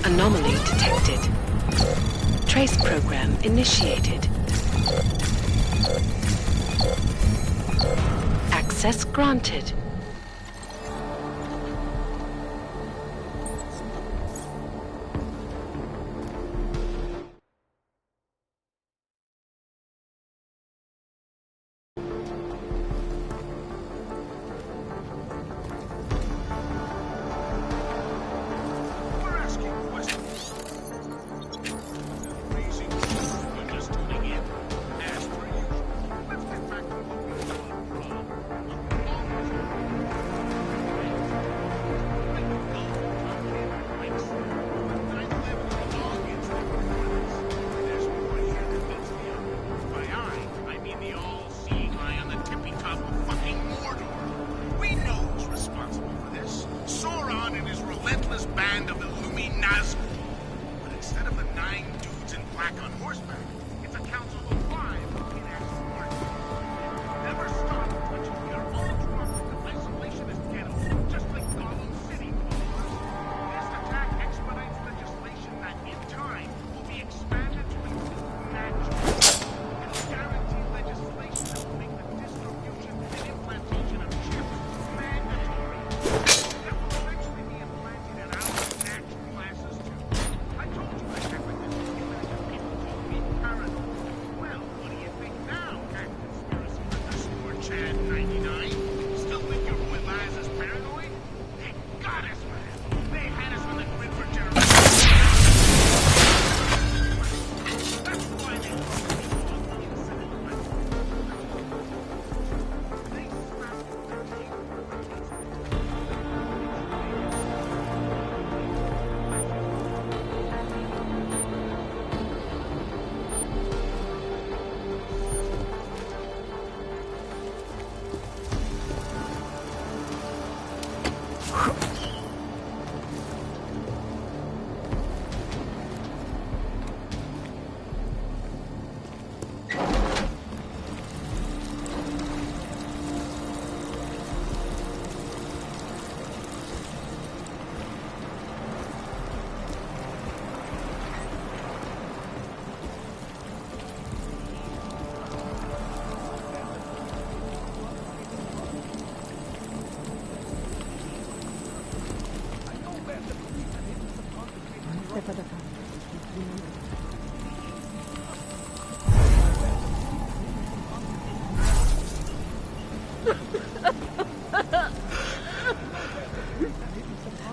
Anomaly detected. Trace program initiated. Access granted.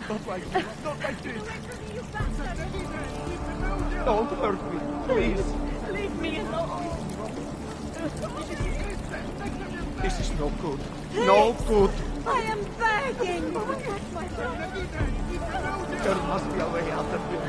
Not like this. Not like this. Don't hurt me, please. Leave me alone. This is no good. No good. I am begging. There must be a way out of here.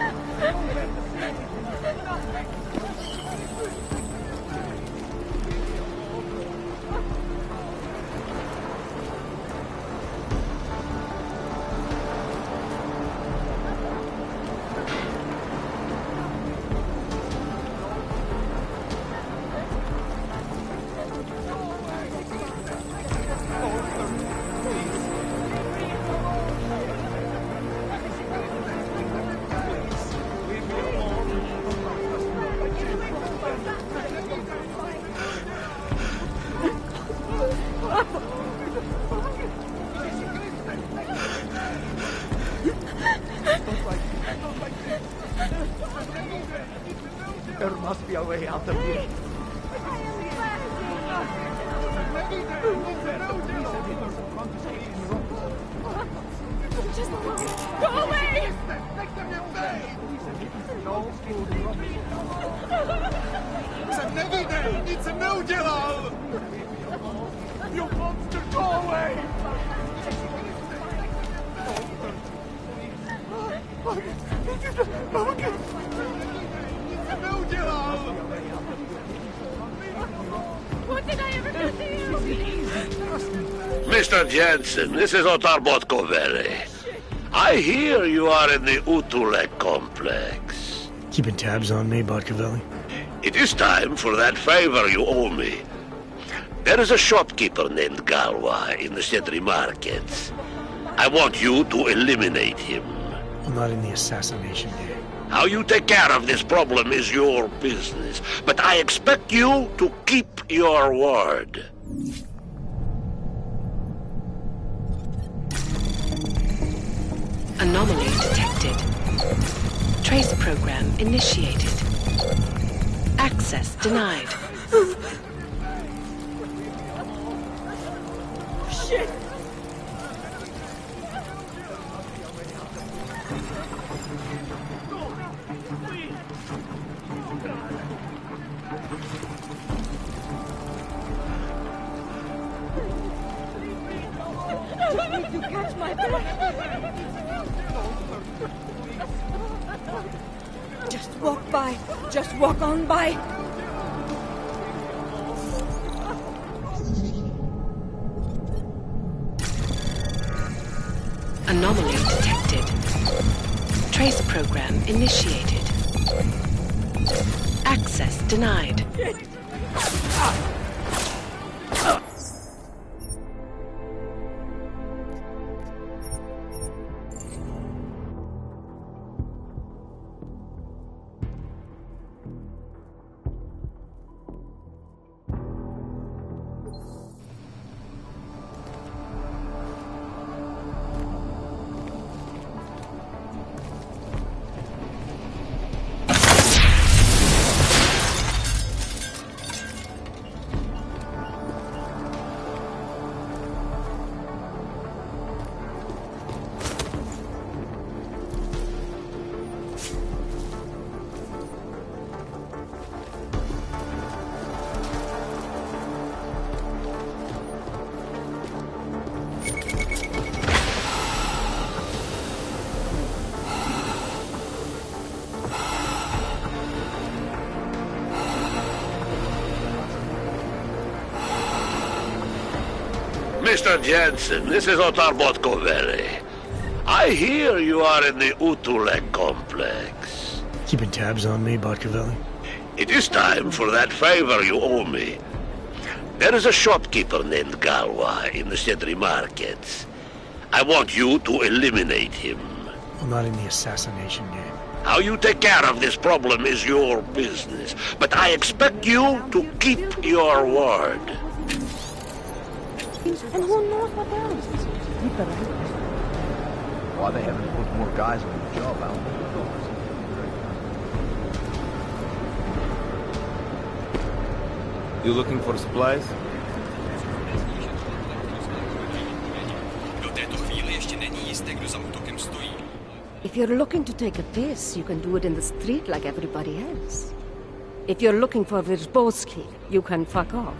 be a way out of here. Just go away! Nic nie udzielał! You monster, go away! What did I ever do to you? Mr. Jensen, this is Otar Botkoveri. I hear you are in the Utulek complex. Keeping tabs on me, Botkovelli? It is time for that favor you owe me. There is a shopkeeper named Galwa in the Sentry markets. I want you to eliminate him. I'm not in the assassination game. How you take care of this problem is your business, but I expect you to keep your word. Anomaly detected. Trace program initiated. Access denied. Shit! Just need to catch my breath. Just walk by. Just walk on by. Anomaly detected. Trace program initiated. Access denied. Mr. Jensen, this is Otar Botkoveri. I hear you are in the Utulek complex. Keeping tabs on me, Botkovelli? It is time for that favor you owe me. There is a shopkeeper named Galwa in the Sentry markets. I want you to eliminate him. I'm not in the assassination game. How you take care of this problem is your business, but I expect you to keep your word. And who knows what else? Why they haven't put more guys on the job, I don't know. You looking for supplies? If you're looking to take a piss, you can do it in the street like everybody else. If you're looking for Virzbowski, you can fuck off.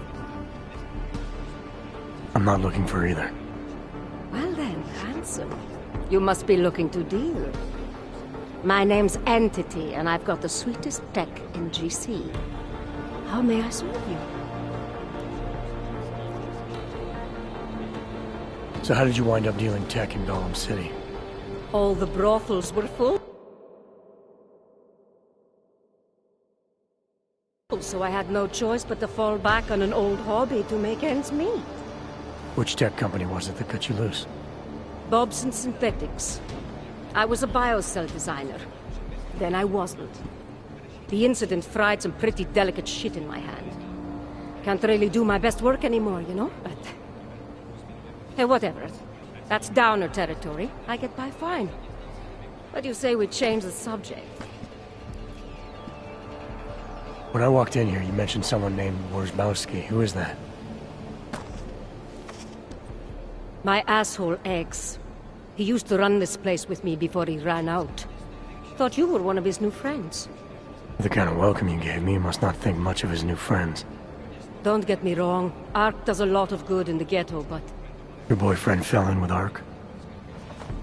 I'm not looking for either. Well then, handsome. You must be looking to deal. My name's Entity, and I've got the sweetest tech in GC. How may I serve you? So how did you wind up dealing tech in Golem City? All the brothels were full. So I had no choice but to fall back on an old hobby to make ends meet. Which tech company was it that cut you loose? Bobson Synthetics. I was a biocell designer. Then I wasn't. The incident fried some pretty delicate shit in my hand. Can't really do my best work anymore, you know, but... Hey, whatever. That's downer territory. I get by fine. What do you say we change the subject? When I walked in here, you mentioned someone named Worzbowski. Who is that? My asshole ex. He used to run this place with me before he ran out. Thought you were one of his new friends. The kind of welcome you gave me, you must not think much of his new friends. Don't get me wrong. Ark does a lot of good in the ghetto, but... Your boyfriend fell in with Ark?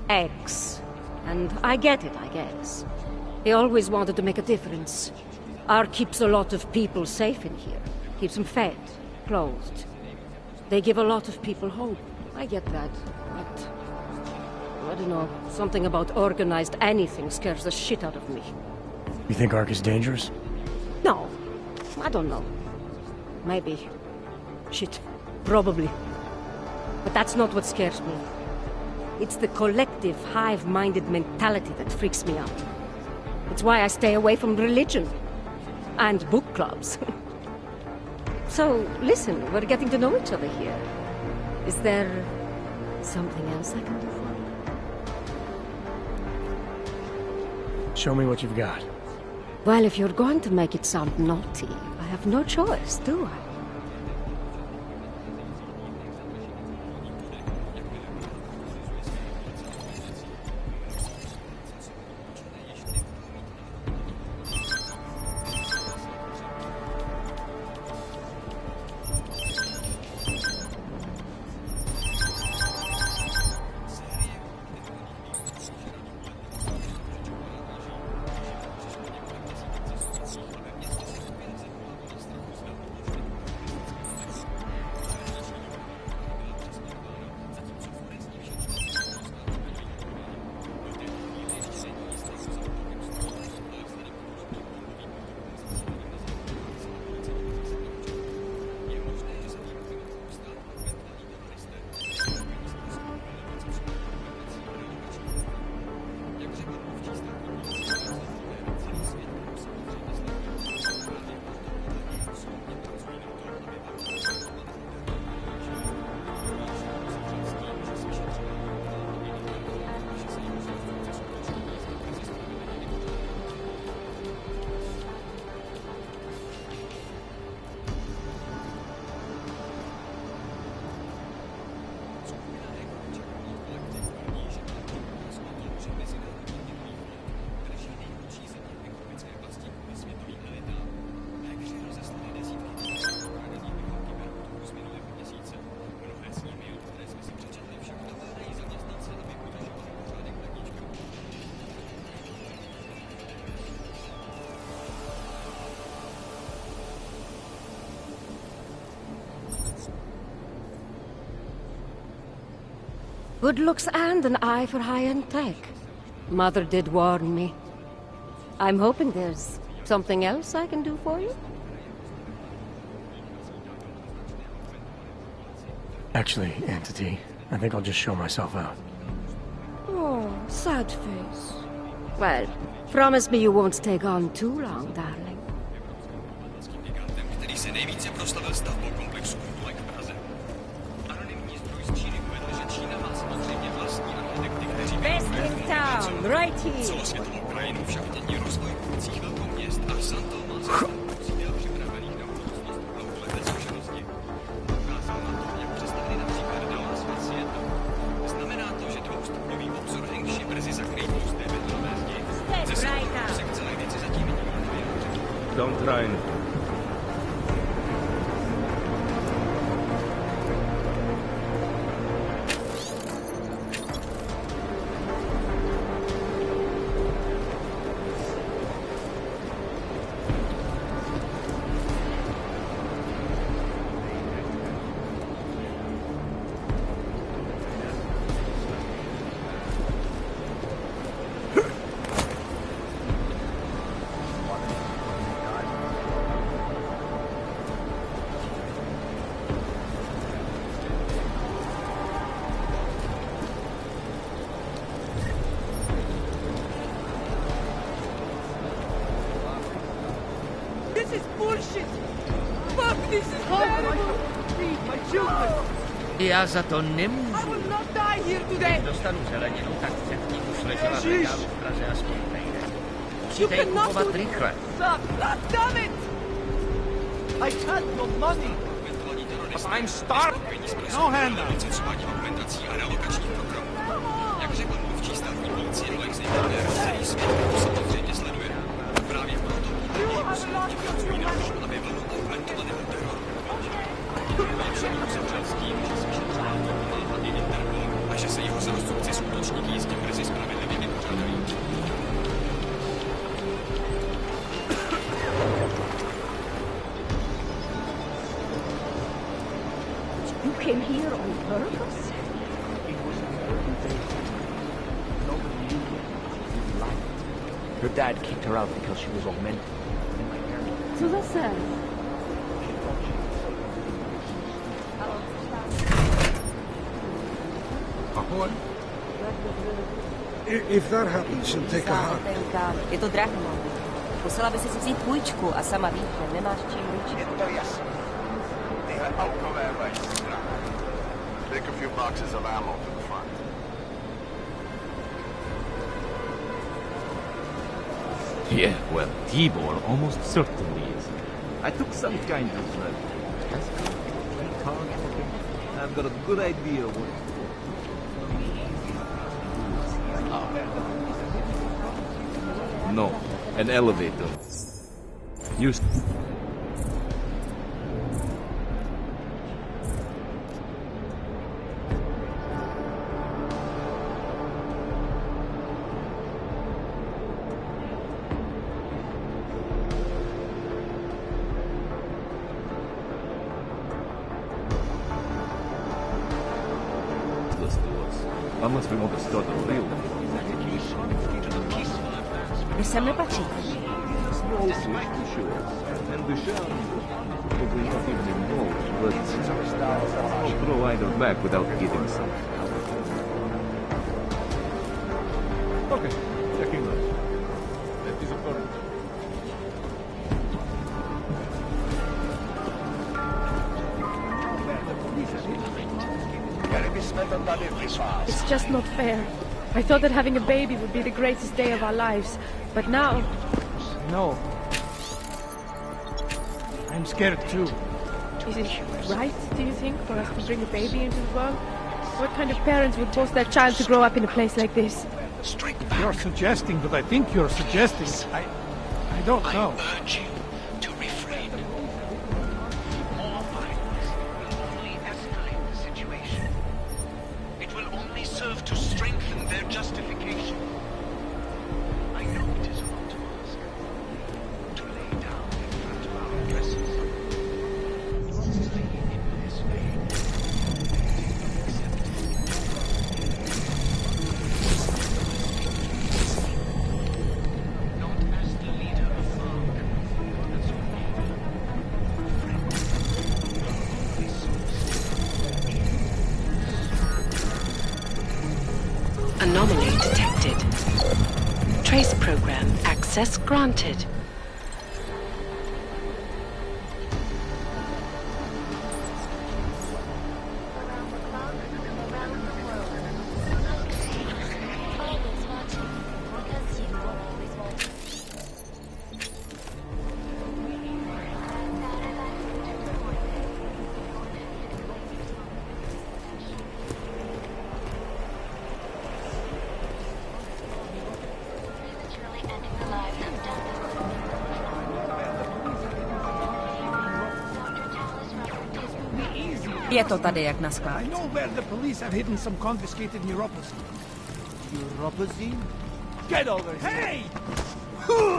Ex. And I get it, I guess. He always wanted to make a difference. Ark keeps a lot of people safe in here. Keeps them fed, clothed. They give a lot of people hope. I get that, but... I don't know. Something about organized anything scares the shit out of me. You think Ark is dangerous? No. I don't know. Maybe. Shit. Probably. But that's not what scares me. It's the collective, hive-minded mentality that freaks me out. It's why I stay away from religion. And book clubs. So, listen, we're getting to know each other here. Is there something else I can do for you? Show me what you've got. Well, if you're going to make it sound naughty, I have no choice, do I? Good looks and an eye for high-end tech. Mother did warn me. I'm hoping there's something else I can do for you? Actually, Entity, I think I'll just show myself out. Oh, sad face. Well, promise me you won't take on too long, darling. Best in town, right here. Don't try anything. This is bullshit! Fuck, this is terrible! My children! Já za to nemůžu. I will not die here today! Dostanu zeleninou, tak předtím už ležela v regálu v Praze aspoň týden. You Musíte ji cannot kupovat do rychle. Stop! God damn it! I had your money! But I'm starving! No handouts! You came here on purpose? It was an urgent basis. Nobody knew yet. She lied. Her dad kicked her out because she was augmented. And my parents... To the cell. Ahoy. If that happens, she'll take a heart. Je to drahý. Musela by si vzít půjčku a sama víš, že nemáš čím ručit. Take a few boxes of ammo to the front. Yeah, well, Tibor almost certainly is. I took some kind of test. I've got a good idea what it's for. No, an elevator. Used. Unless we want to start a real Vy sem nepatří. No wish to show us. And Duchamp probably not even involved, but I'll throw either back without getting some. Okay, checking out. That is a problem. It's just not fair. I thought that having a baby would be the greatest day of our lives, but now... No. I'm scared too. Is it right, do you think, for us to bring a baby into the world? What kind of parents would force their child to grow up in a place like this? You're suggesting, but I think you're suggesting. I don't know. I urge you to refrain. More violence will only escalate the situation. It will only serve to strengthen their justification. I know it is wrong to ask. To lay down in front of our dresses. Stay in this vein. Not as the leader of Mark, as your neighbor, friend, resource. Anomaly detected. Trace program access granted. Je to tady jak na I skládce. know where the police have hidden some confiscated neuropathy. Neuropathy? Get over here! Hey!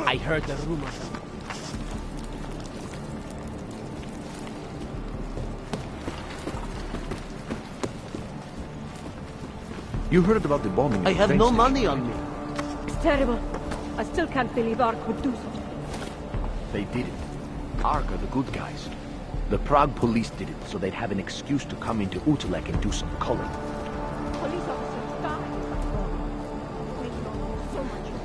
I heard the rumors. You heard about the bombing? I have no money on me. It's terrible. I still can't believe Ark would do so. They did it. Ark are the good guys. The Prague police did it, so they'd have an excuse to come into Utulek and do some culling. Police officers died. We know so much of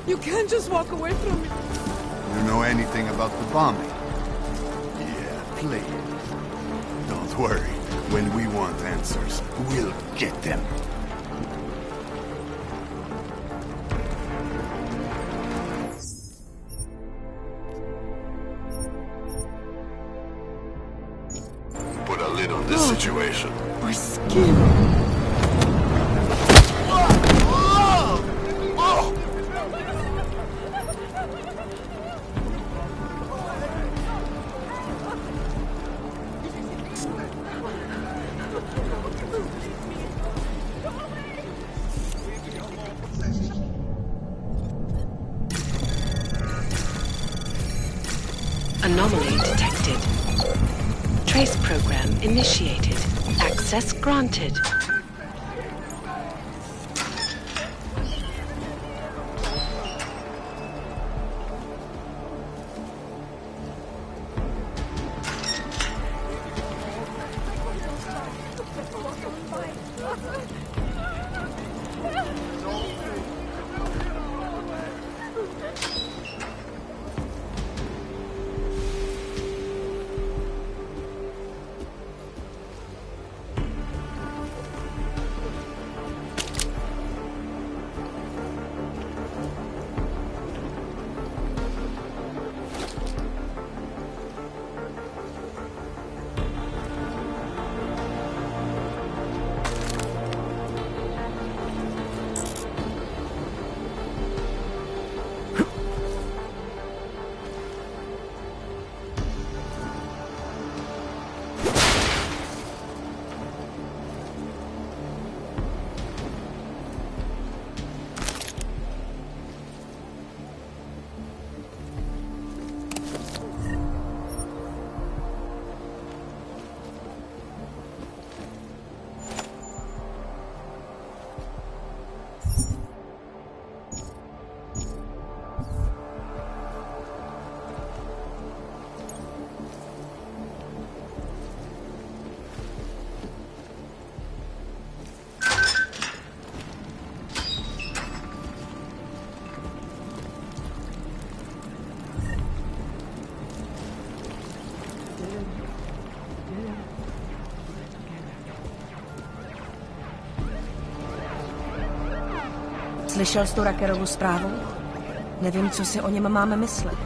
You can't just walk away from me. You know anything about the bombing? Yeah, play it. Don't worry. When we want answers, we'll get them. in on this situation. My skin! Anomaly detected. Trace program initiated. Access granted. Slyšel jsi tu Rackerovu zprávu? Nevím, co si o něm máme myslet.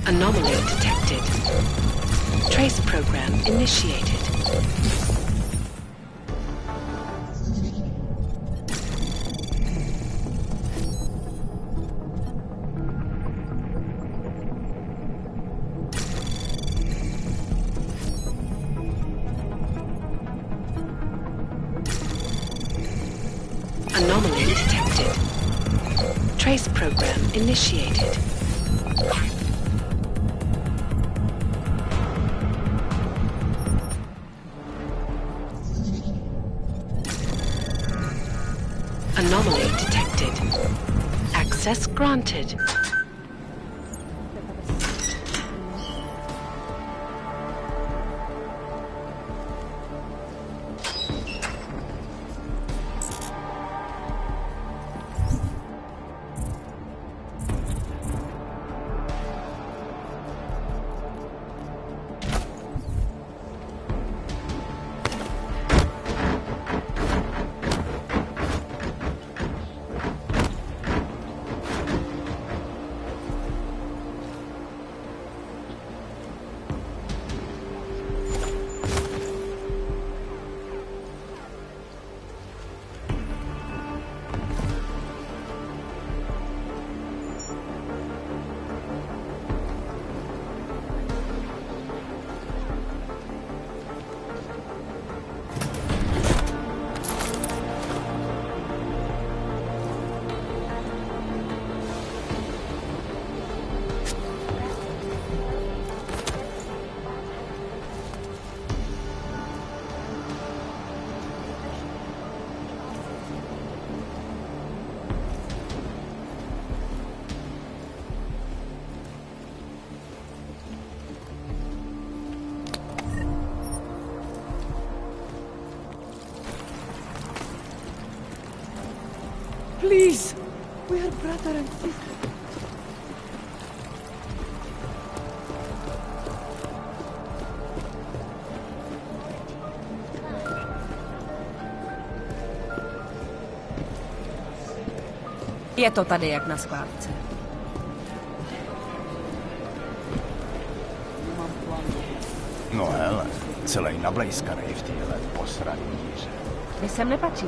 Anomaly detected. Trace program initiated. Anomaly detected. Trace program initiated. Anomaly detected. Access granted. Please! We are brother and sister. Je to tady jak na skládce. No hele, celý nablejskanej v téhle posraný díře. Vy sem nepatří.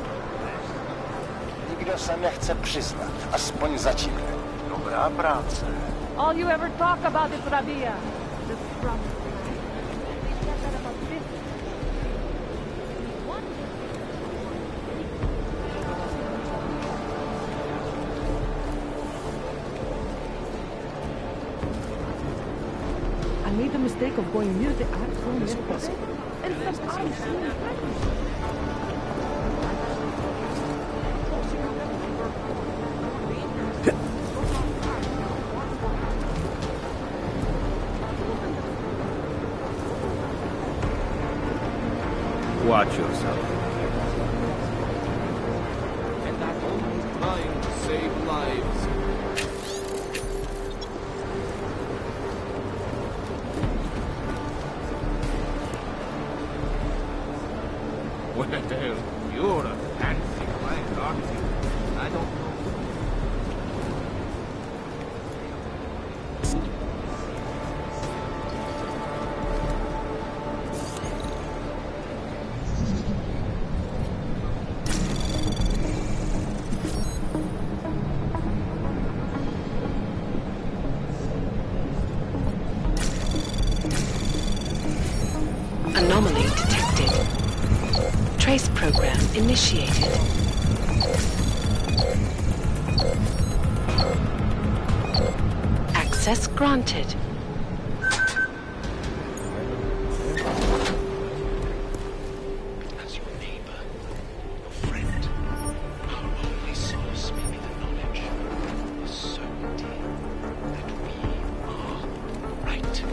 Nikdo se nechce přiznat, aspoň začíná. Dobrá práce. All you ever talk about is Rabia. The front. We said that about 50. I made the mistake of going near the actual yesterday, and some ice in the Watch yourself. And I'm only trying to save lives. Well, you're a fancy client, aren't you? I don't know. Anomaly detected. Trace program initiated. Access granted. As your neighbor, your friend, our only source may be the knowledge, the certainty that we are right.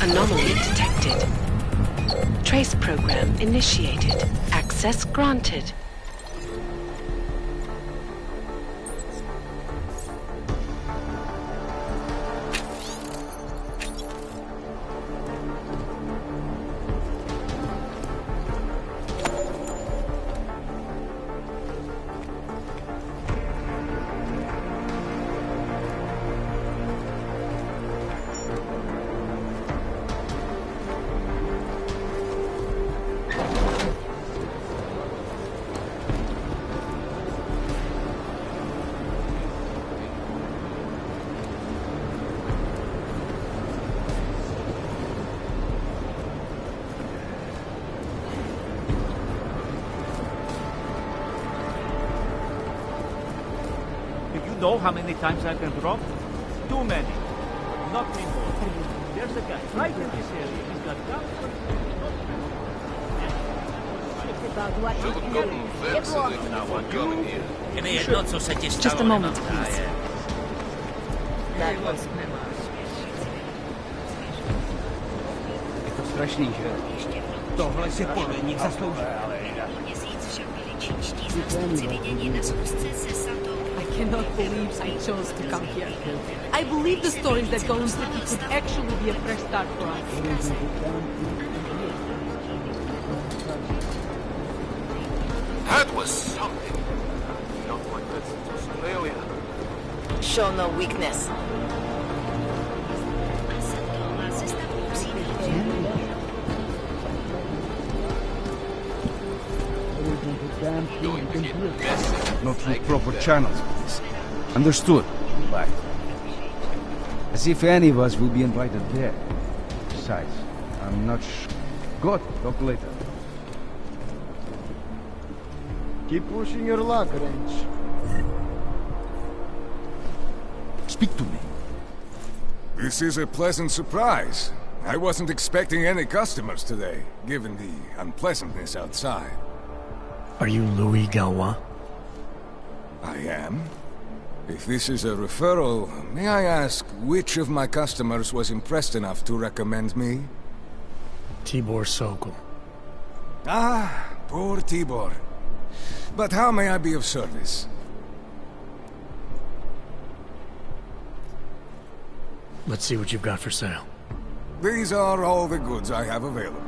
Anomaly detected. Trace program initiated. Access granted. Know how many times I've been robbed? Too many. Not me more. There's a guy right in this area. He's got guns. Just a moment, please. Je to strašný, že? Tohle si poledník zaslouží. Měsíc však byli čínští zástupci viděni na schůzce se Satou. cannot believe I chose to come here. I believe the stories that Gollum City could actually be a fresh start for us. That was something. Not like that since Australia. Show no weakness. Not through proper channels, please. Understood. Bye. As if any of us will be invited there. Besides, I'm not Good. Talk later. Keep pushing your luck, Wrench. Speak to me. This is a pleasant surprise. I wasn't expecting any customers today, given the unpleasantness outside. Are you Louis Galois? I am. If this is a referral, may I ask which of my customers was impressed enough to recommend me? Tibor Sokol. Ah, poor Tibor. But how may I be of service? Let's see what you've got for sale. These are all the goods I have available.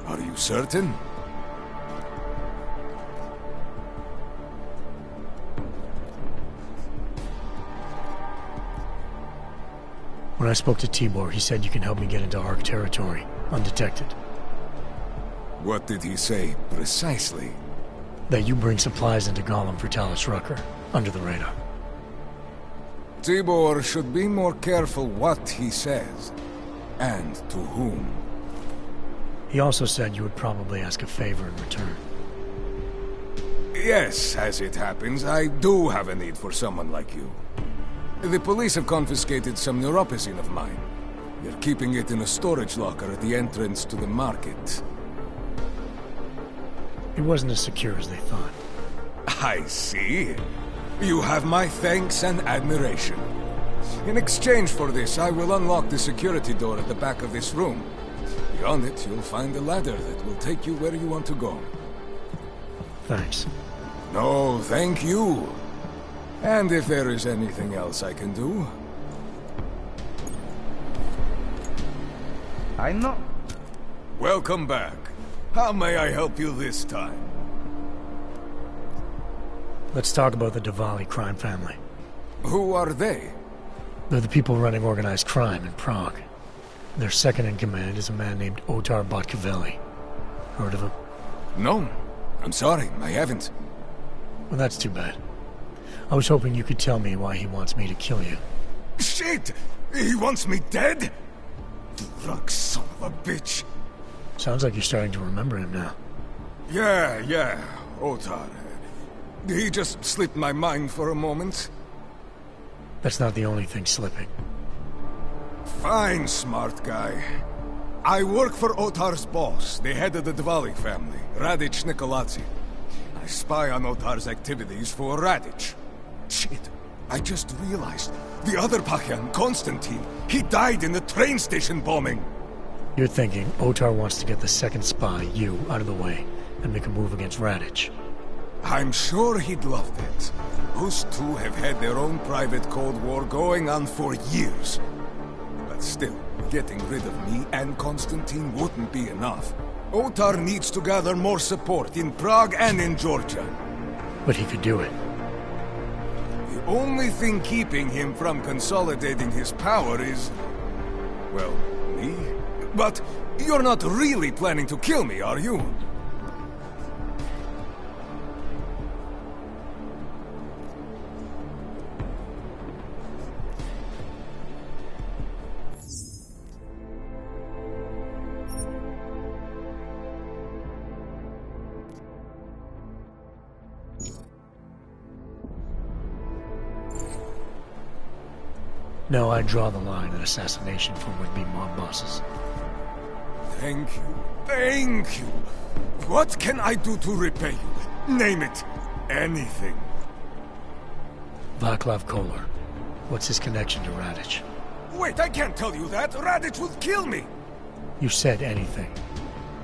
Are you certain? When I spoke to Tibor, he said you can help me get into Ark territory, undetected. What did he say, precisely? That you bring supplies into Gollum for Talos Rucker, under the radar. Tibor should be more careful what he says, and to whom. He also said you would probably ask a favor in return. Yes, as it happens, I do have a need for someone like you. The police have confiscated some neuropazine of mine. They're keeping it in a storage locker at the entrance to the market. It wasn't as secure as they thought. I see. You have my thanks and admiration. In exchange for this, I will unlock the security door at the back of this room. Beyond it, you'll find a ladder that will take you where you want to go. Thanks. No, thank you. And if there is anything else I can do... I know. Welcome back. How may I help you this time? Let's talk about the Diwali crime family. Who are they? They're the people running organized crime in Prague. Their second in command is a man named Otar Botkavelli. Heard of him? No. I'm sorry, I haven't. Well, that's too bad. I was hoping you could tell me why he wants me to kill you. Shit! He wants me dead? You drunk son of a bitch. Sounds like you're starting to remember him now. Yeah, Otar. He just slipped my mind for a moment. That's not the only thing slipping. Fine, smart guy. I work for Otar's boss, the head of the Diwali family, Radic Nikoladze. I spy on Otar's activities for Radic. Shit, I just realized. The other Pakyan, Konstantin, he died in the train station bombing. You're thinking Otar wants to get the second spy, you, out of the way, and make a move against Radic. I'm sure he'd love that. Those two have had their own private Cold War going on for years. But still, getting rid of me and Konstantin wouldn't be enough. Otar needs to gather more support in Prague and in Georgia. But he could do it. The only thing keeping him from consolidating his power is... well, me? But you're not really planning to kill me, are you? No, I draw the line at assassination for would-be mob bosses. Thank you. Thank you. What can I do to repay you? Name it. Anything. Václav Koller. What's his connection to Radic? Wait, I can't tell you that. Radic would kill me. You said anything.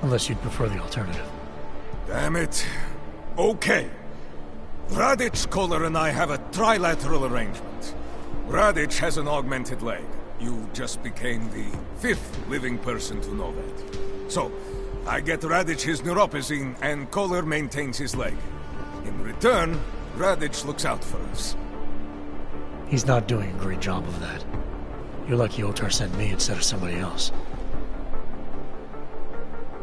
Unless you'd prefer the alternative. Damn it. Okay. Radic, Koller, and I have a trilateral arrangement. Radic has an augmented leg. You just became the 5th living person to know that. So, I get Radic his neuropathy, and Koller maintains his leg. In return, Radic looks out for us. He's not doing a great job of that. You're lucky Otar sent me instead of somebody else.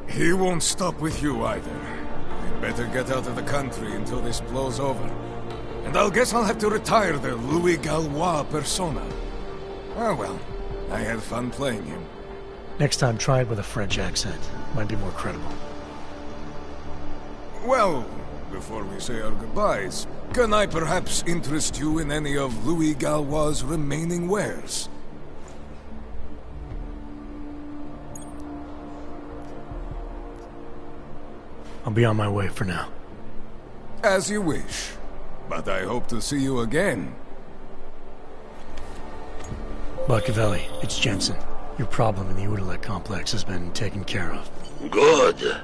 He won't stop with you either. I'd better get out of the country until this blows over. And I guess I'll have to retire the Louis Gallois persona. Oh well, I had fun playing him. Next time, try it with a French accent. Might be more credible. Well, before we say our goodbyes, can I perhaps interest you in any of Louis Gallois' remaining wares? I'll be on my way for now. As you wish. But I hope to see you again. Machiavelli, it's Jensen. Your problem in the Udalek complex has been taken care of. Good.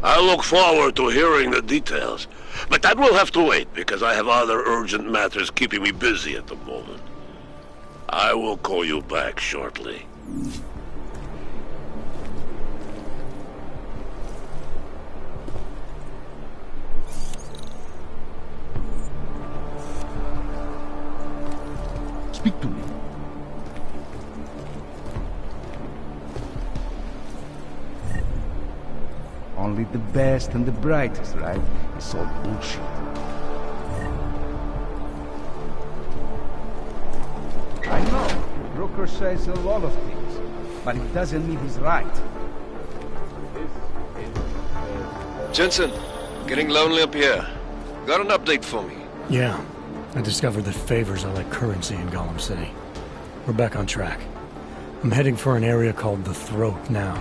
I look forward to hearing the details. But that will have to wait, because I have other urgent matters keeping me busy at the moment. I will call you back shortly. Speak to me. Only the best and the brightest, right? It's all bullshit. I know. Brooker says a lot of things, but it doesn't mean he's right. Jensen, getting lonely up here. Got an update for me? Yeah. I discovered that favors are like currency in Gollum City. We're back on track. I'm heading for an area called the Throat now.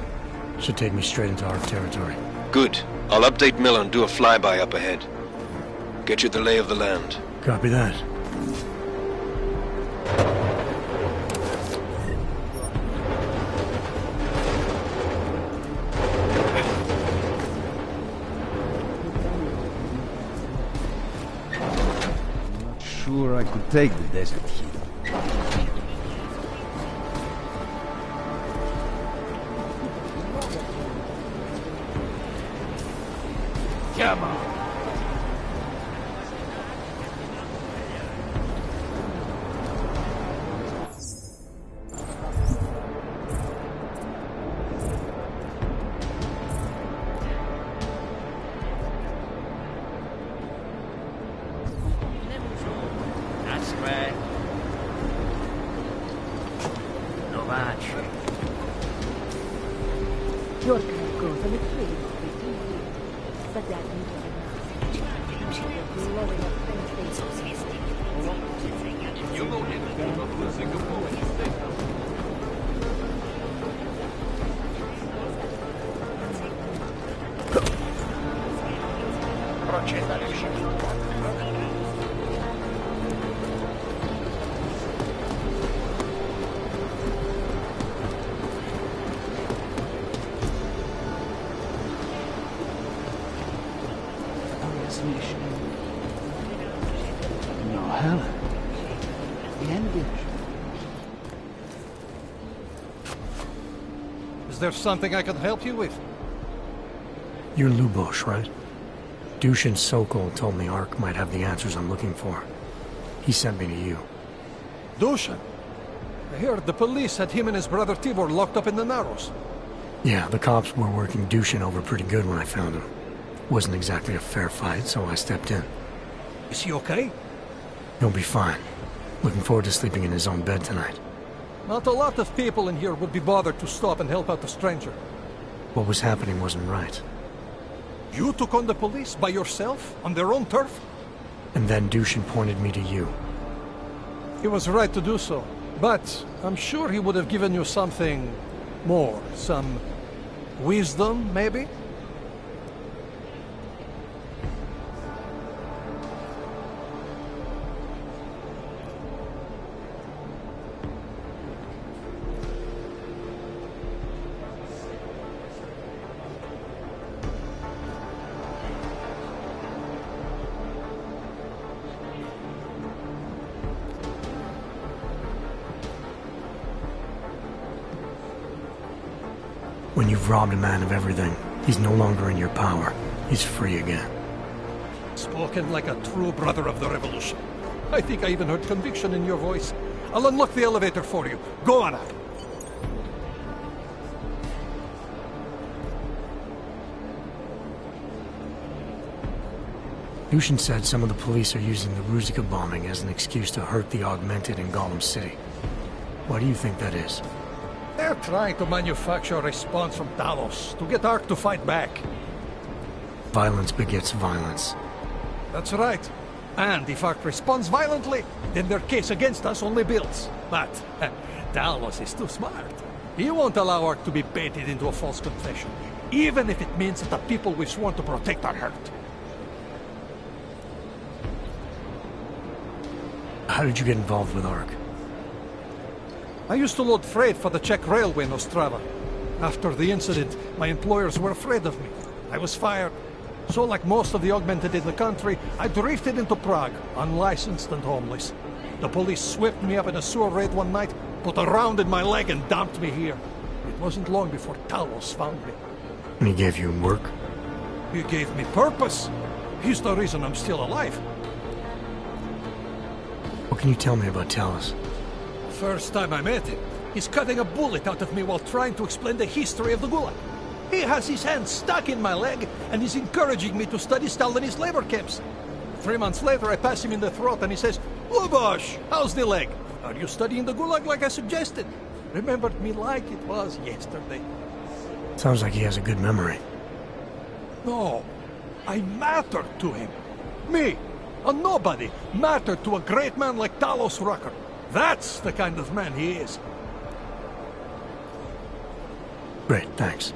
Should take me straight into our territory. Good. I'll update Miller and do a flyby up ahead. Get you the lay of the land. Copy that. Sure I could take the desert heat. Come on. That's right. No match. Your kind goes on a trade for 2 years. But that means You know anything about losing a bullet? Proceda all'uscita. No, Helen. The ending. Is there something I can help you with? You're Lubosh, right? Dushin Sokol told me Ark might have the answers I'm looking for. He sent me to you. Dushin? I heard the police had him and his brother Tibor locked up in the Narrows. Yeah, the cops were working Dushin over pretty good when I found him. Wasn't exactly a fair fight, so I stepped in. Is he okay? He'll be fine. Looking forward to sleeping in his own bed tonight. Not a lot of people in here would be bothered to stop and help out the stranger. What was happening wasn't right. You took on the police by yourself, on their own turf? And then Dushin pointed me to you. He was right to do so, but I'm sure he would have given you something more. Some wisdom, maybe? When you've robbed a man of everything, he's no longer in your power. He's free again. Spoken like a true brother of the revolution. I think I even heard conviction in your voice. I'll unlock the elevator for you. Go on up. Dushin said some of the police are using the Ruzicka bombing as an excuse to hurt the Augmented in Gollum City. Why do you think that is? They're trying to manufacture a response from Talos to get Ark to fight back. Violence begets violence. That's right. And if Ark responds violently, then their case against us only builds. But Talos is too smart. He won't allow Ark to be baited into a false confession, even if it means that the people we've sworn to protect are hurt. How did you get involved with Ark? I used to load freight for the Czech railway in Ostrava. After the incident, my employers were afraid of me. I was fired. So like most of the Augmented in the country, I drifted into Prague, unlicensed and homeless. The police swept me up in a sewer raid one night, put a round in my leg and dumped me here. It wasn't long before Talos found me. And he gave you work? He gave me purpose. He's the reason I'm still alive. What can you tell me about Talos? First time I met him, he's cutting a bullet out of me while trying to explain the history of the Gulag. He has his hand stuck in my leg, and he's encouraging me to study Stalinist labor camps. 3 months later, I pass him in the throat, and he says, "Lubosh, how's the leg? Are you studying the Gulag like I suggested?" Remembered me like it was yesterday. Sounds like he has a good memory. No, I mattered to him. Me, a nobody, mattered to a great man like Talos Rucker. That's the kind of man he is. Great, thanks.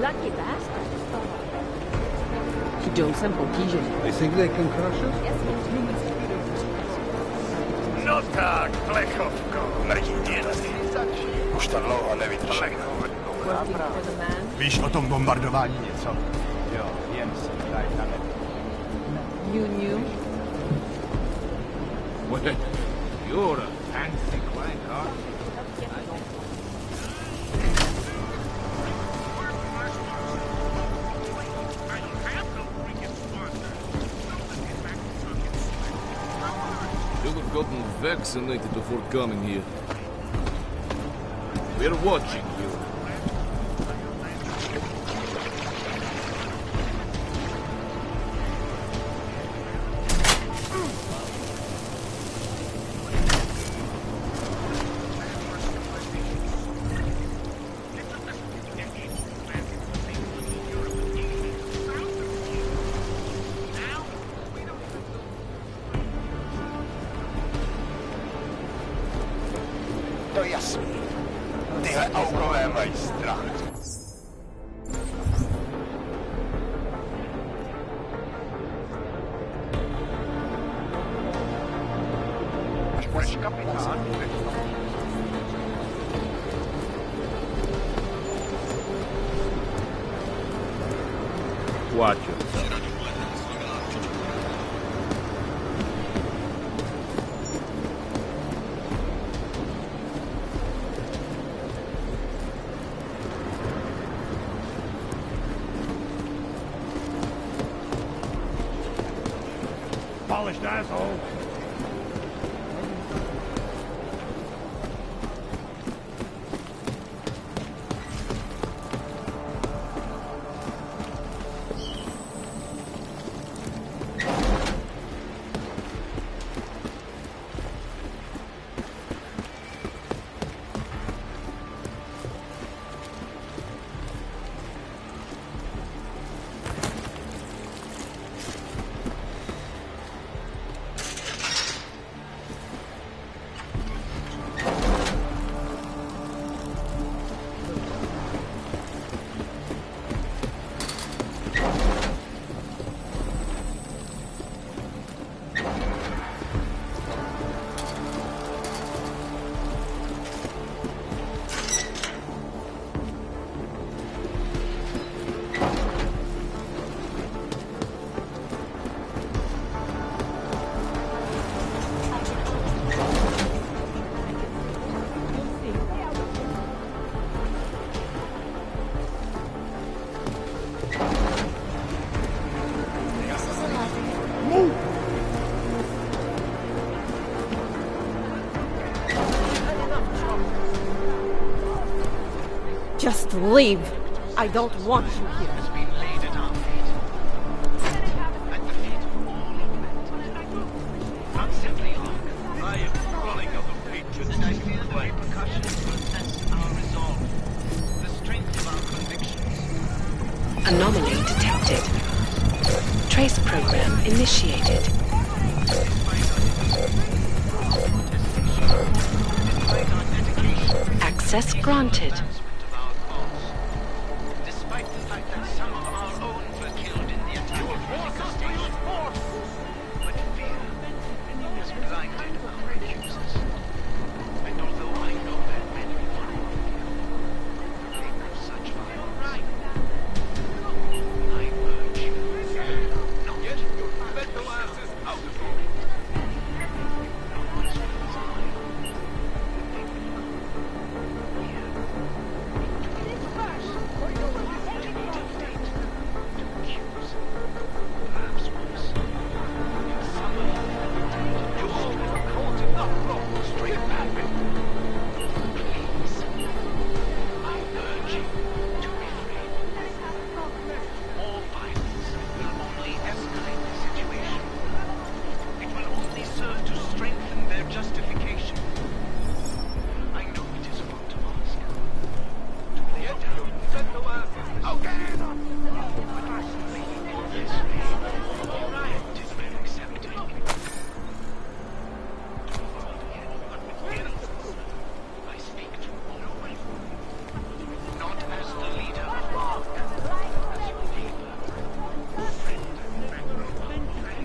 Lucky bastard. Jdou sem potíže. You think they can crush us? No tak, plechovko, mrdí dělady. Už to dlouho nevydržím. Víš o tom bombardování něco? Jo, jen se tady na nebi. You knew? Well, you're a fancy clank, aren't you? You'll have gotten vaccinated before coming here. We're watching you. Watch yourself. Polished asshole. Just leave. I don't want you here. Anomaly detected. Trace program initiated. Access granted.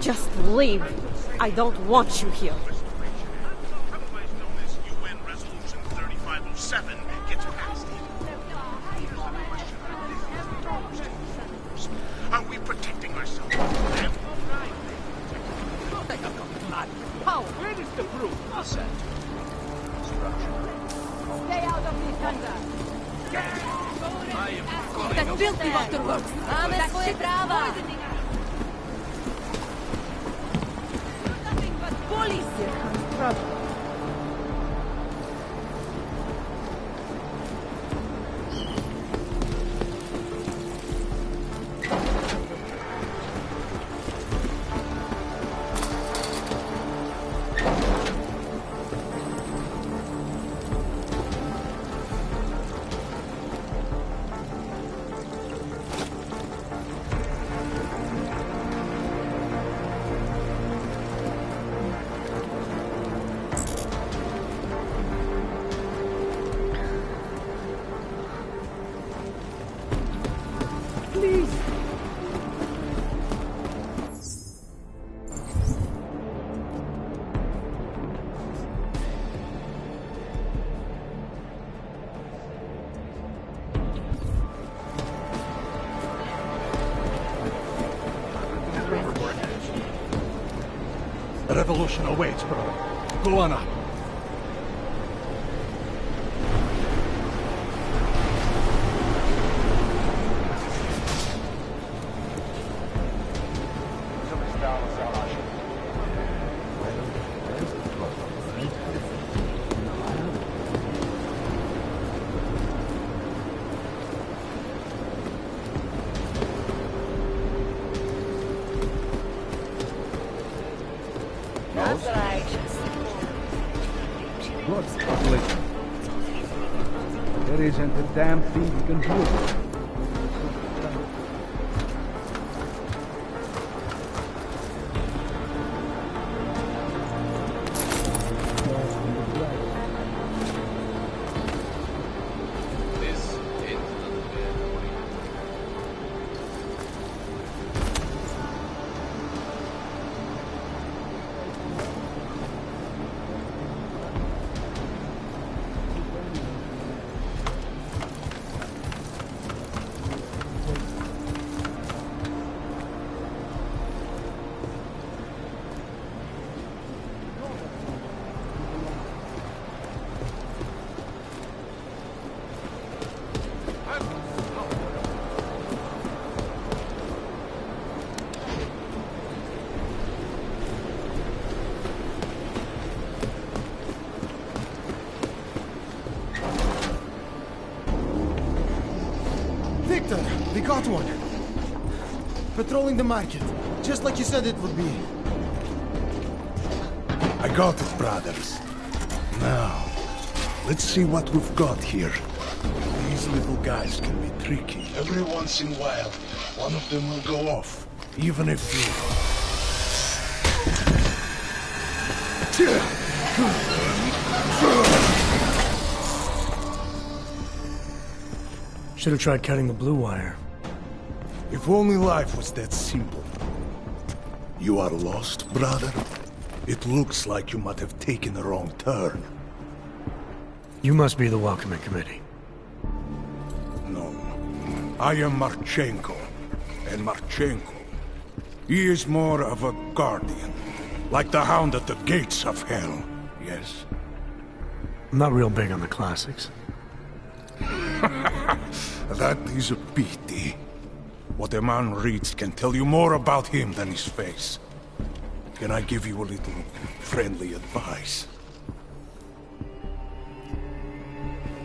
Just leave. I don't want you here. UN Resolution 3507 gets passed. Are we protecting ourselves from them? Power, where is the proof? Asset. Stay out of this thunder. That filthy waterworks. Máme svoje práva. Police here comes trouble. The revolution awaits, brother. Go on up. That's right. God's population. There isn't a damn thing you can do about it. Victor, we got one. Patrolling the market, just like you said it would be. I got it, brothers. Now, let's see what we've got here. These little guys can be tricky. Every once in a while, one of them will go off, even if you... Should have tried cutting the blue wire. If only life was that simple. You are lost, brother? It looks like you might have taken a wrong turn. You must be the welcoming committee. No. I am Marchenko. And Marchenko, he is more of a guardian. Like the hound at the gates of hell, yes? I'm not real big on the classics. That is a pity. What a man reads can tell you more about him than his face. Can I give you a little friendly advice?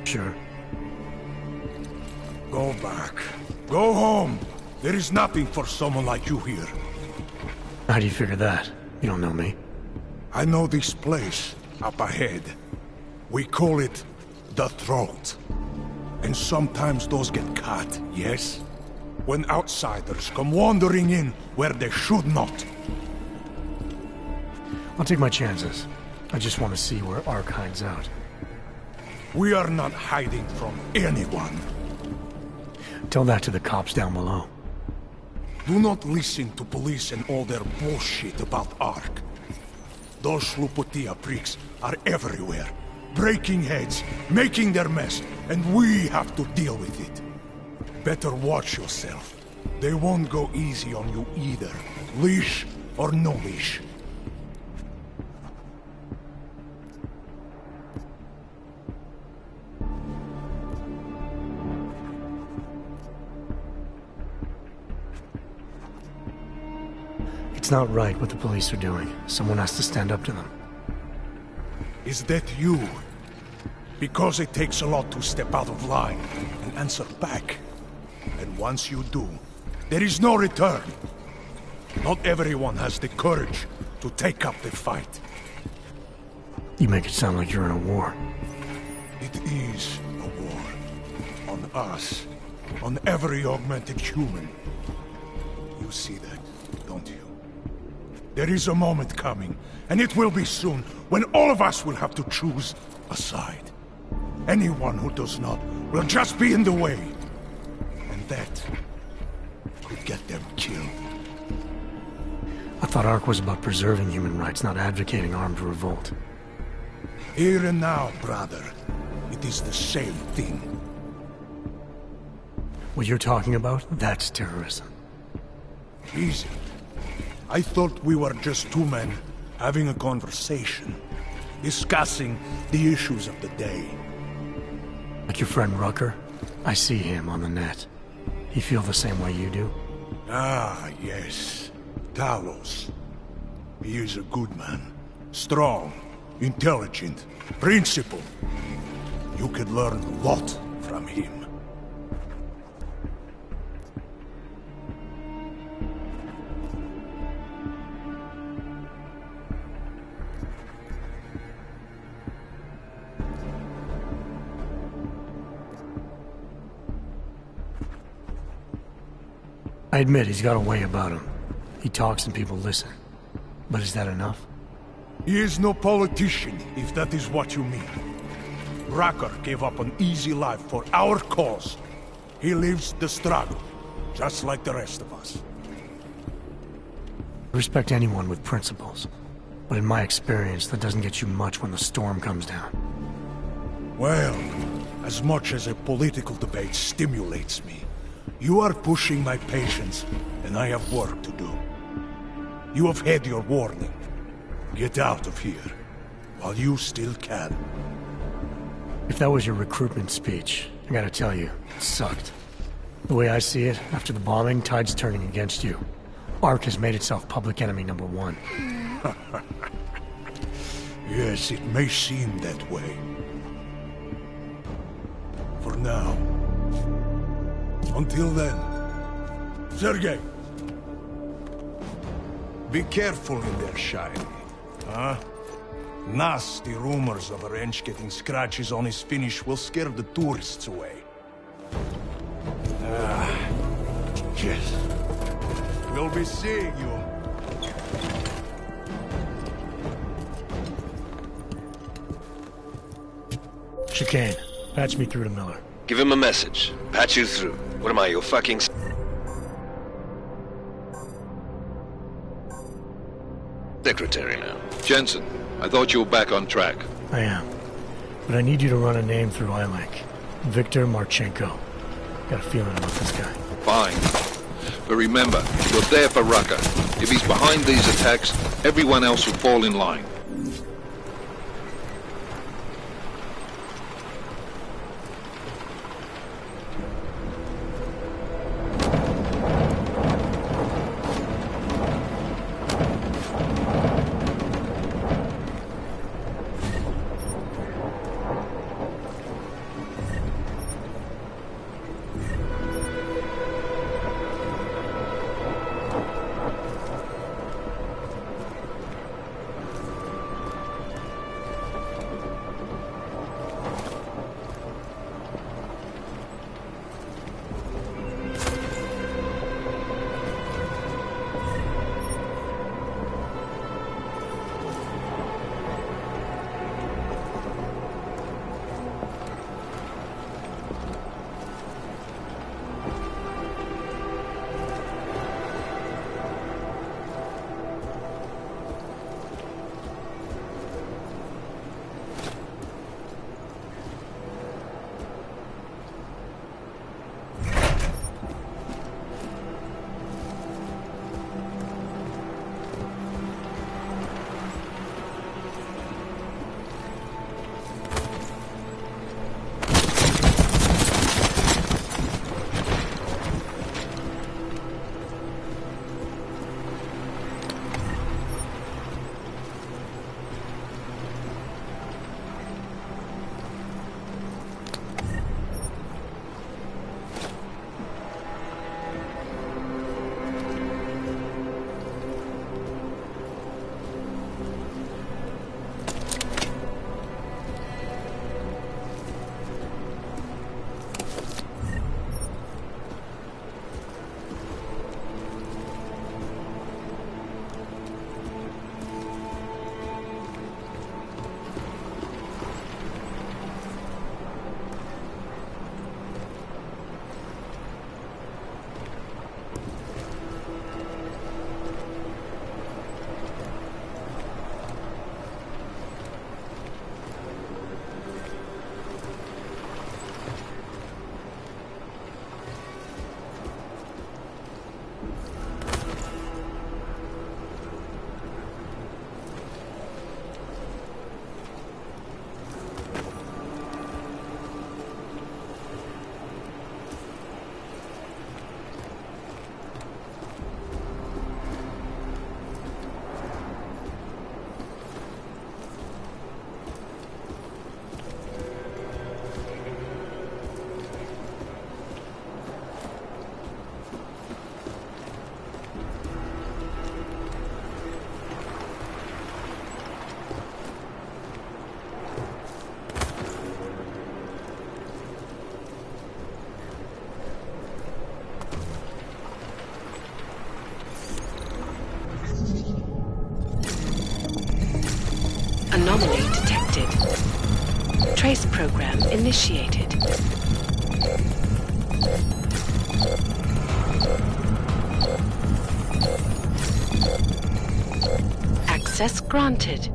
Sure. Go back. Go home. There is nothing for someone like you here. How do you figure that? You don't know me. I know this place, up ahead. We call it the Throat. And sometimes those get cut, yes? When outsiders come wandering in where they should not. I'll take my chances. I just want to see where Ark hides out. We are not hiding from anyone. Tell that to the cops down below. Do not listen to police and all their bullshit about Ark. Those Slupotia pricks are everywhere. Breaking heads, making their mess, and we have to deal with it. Better watch yourself. They won't go easy on you either. Leash or no leash. It's not right what the police are doing. Someone has to stand up to them. Is that you? Because it takes a lot to step out of line and answer back. And once you do, there is no return. Not everyone has the courage to take up the fight. You make it sound like you're in a war. It is a war. On us. On every augmented human. You see that, don't you? There is a moment coming, and it will be soon, when all of us will have to choose a side. Anyone who does not will just be in the way. And that could get them killed. I thought Ark was about preserving human rights, not advocating armed revolt. Here and now, brother, it is the same thing. What you're talking about, that's terrorism. Easy. I thought we were just two men having a conversation, discussing the issues of the day. Like your friend Rucker? I see him on the net. He feel the same way you do? Ah, yes. Talos. He is a good man. Strong, intelligent, principled. You could learn a lot from him. I admit he's got a way about him. He talks and people listen. But is that enough? He is no politician, if that is what you mean. Rucker gave up an easy life for our cause. He lives the struggle, just like the rest of us. I respect anyone with principles. But in my experience, that doesn't get you much when the storm comes down. Well, as much as a political debate stimulates me, you are pushing my patience, and I have work to do. You have had your warning. Get out of here, while you still can. If that was your recruitment speech, I gotta tell you, it sucked. The way I see it, after the bombing, tide's turning against you. ARC has made itself public enemy #1. Yes, it may seem that way. For now. Until then, Sergei! Be careful in there, Shiny. Huh? Nasty rumors of a wrench getting scratches on his finish will scare the tourists away. Yes. We'll be seeing you. Chicane, patch me through to Miller. Give him a message. Patch you through. What am I, your fucking... secretary now? Jensen, I thought you were back on track. I am. But I need you to run a name through iLink. Viktor Marchenko. Got a feeling about this guy. Fine. But remember, you're there for Rucker. If he's behind these attacks, everyone else will fall in line. Trace program initiated. Access granted.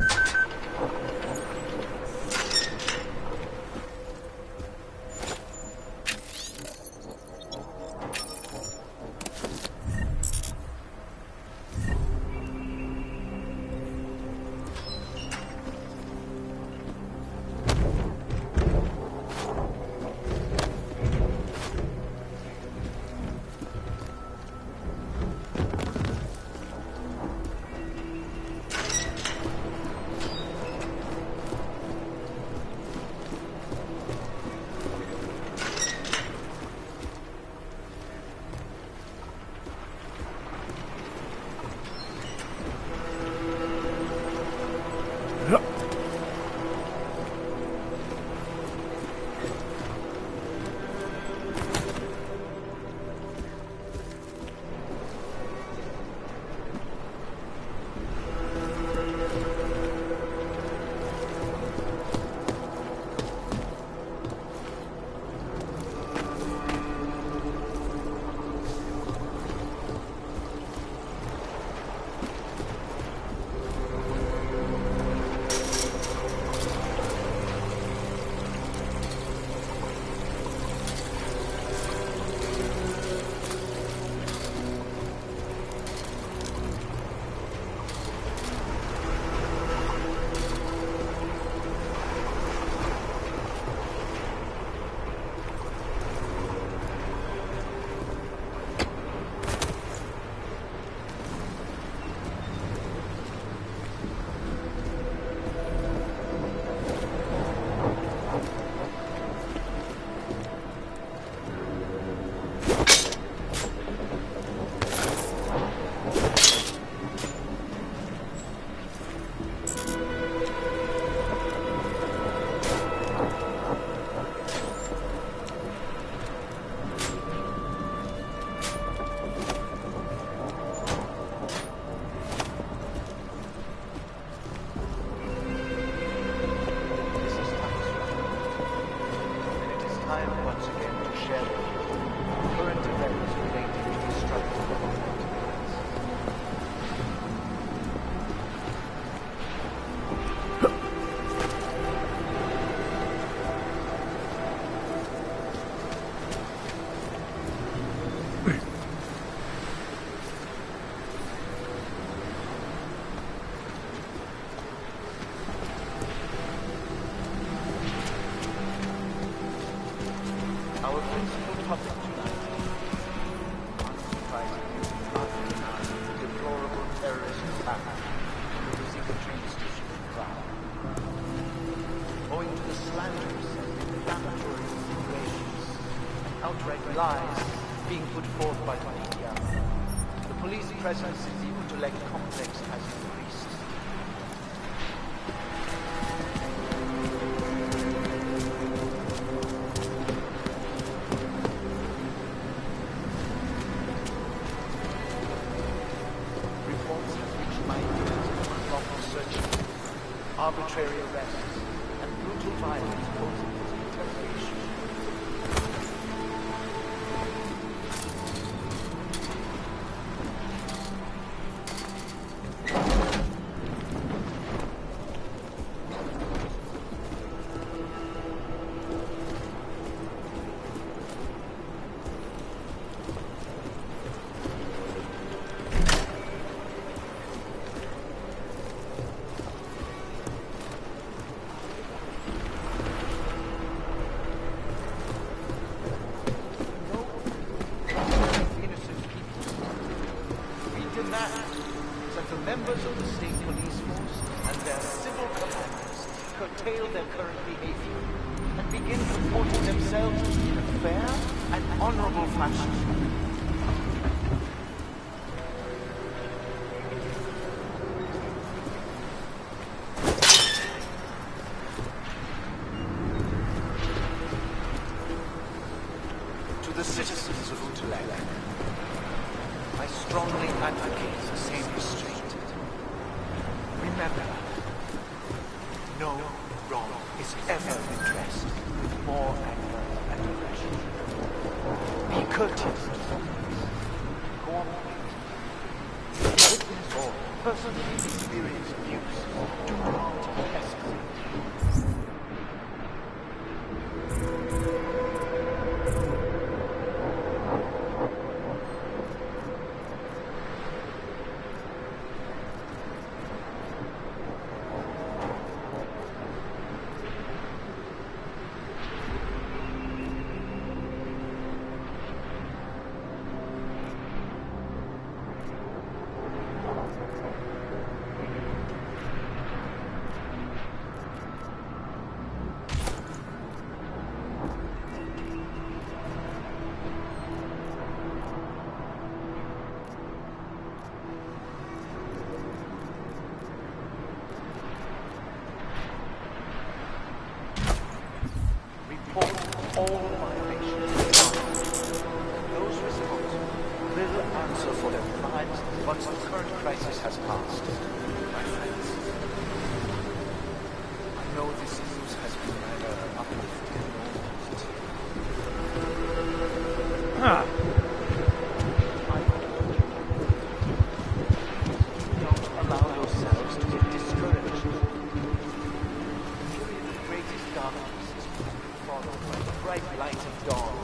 Our principal topic tonight is the deplorable terrorist attack on the secret train station in Prague. Owing to the slanders and inflammatory insinuations and outright lies being put forth by the media, the police presence in the Utrecht complex has increased. Arbitrary arrests and brutal violence posing as interrogation. That the members of the state police force and their civil commanders curtail their current behavior and begin comporting themselves in a fair and honorable fashion. To the citizens of Utrecht, I strongly advocate the same restraint. Remember, no wrong is is ever addressed with more anger and aggression. Be courteous to others. Cooperate. Witness or personally experience abuse. Do not escalate. All violations and those responsible will answer for their crimes once the current crisis has passed. My friends, I know this news has been neither uplifting nor positive. Don't allow yourselves to get discouraged. The period of greatest darkness is followed by the bright light of dawn.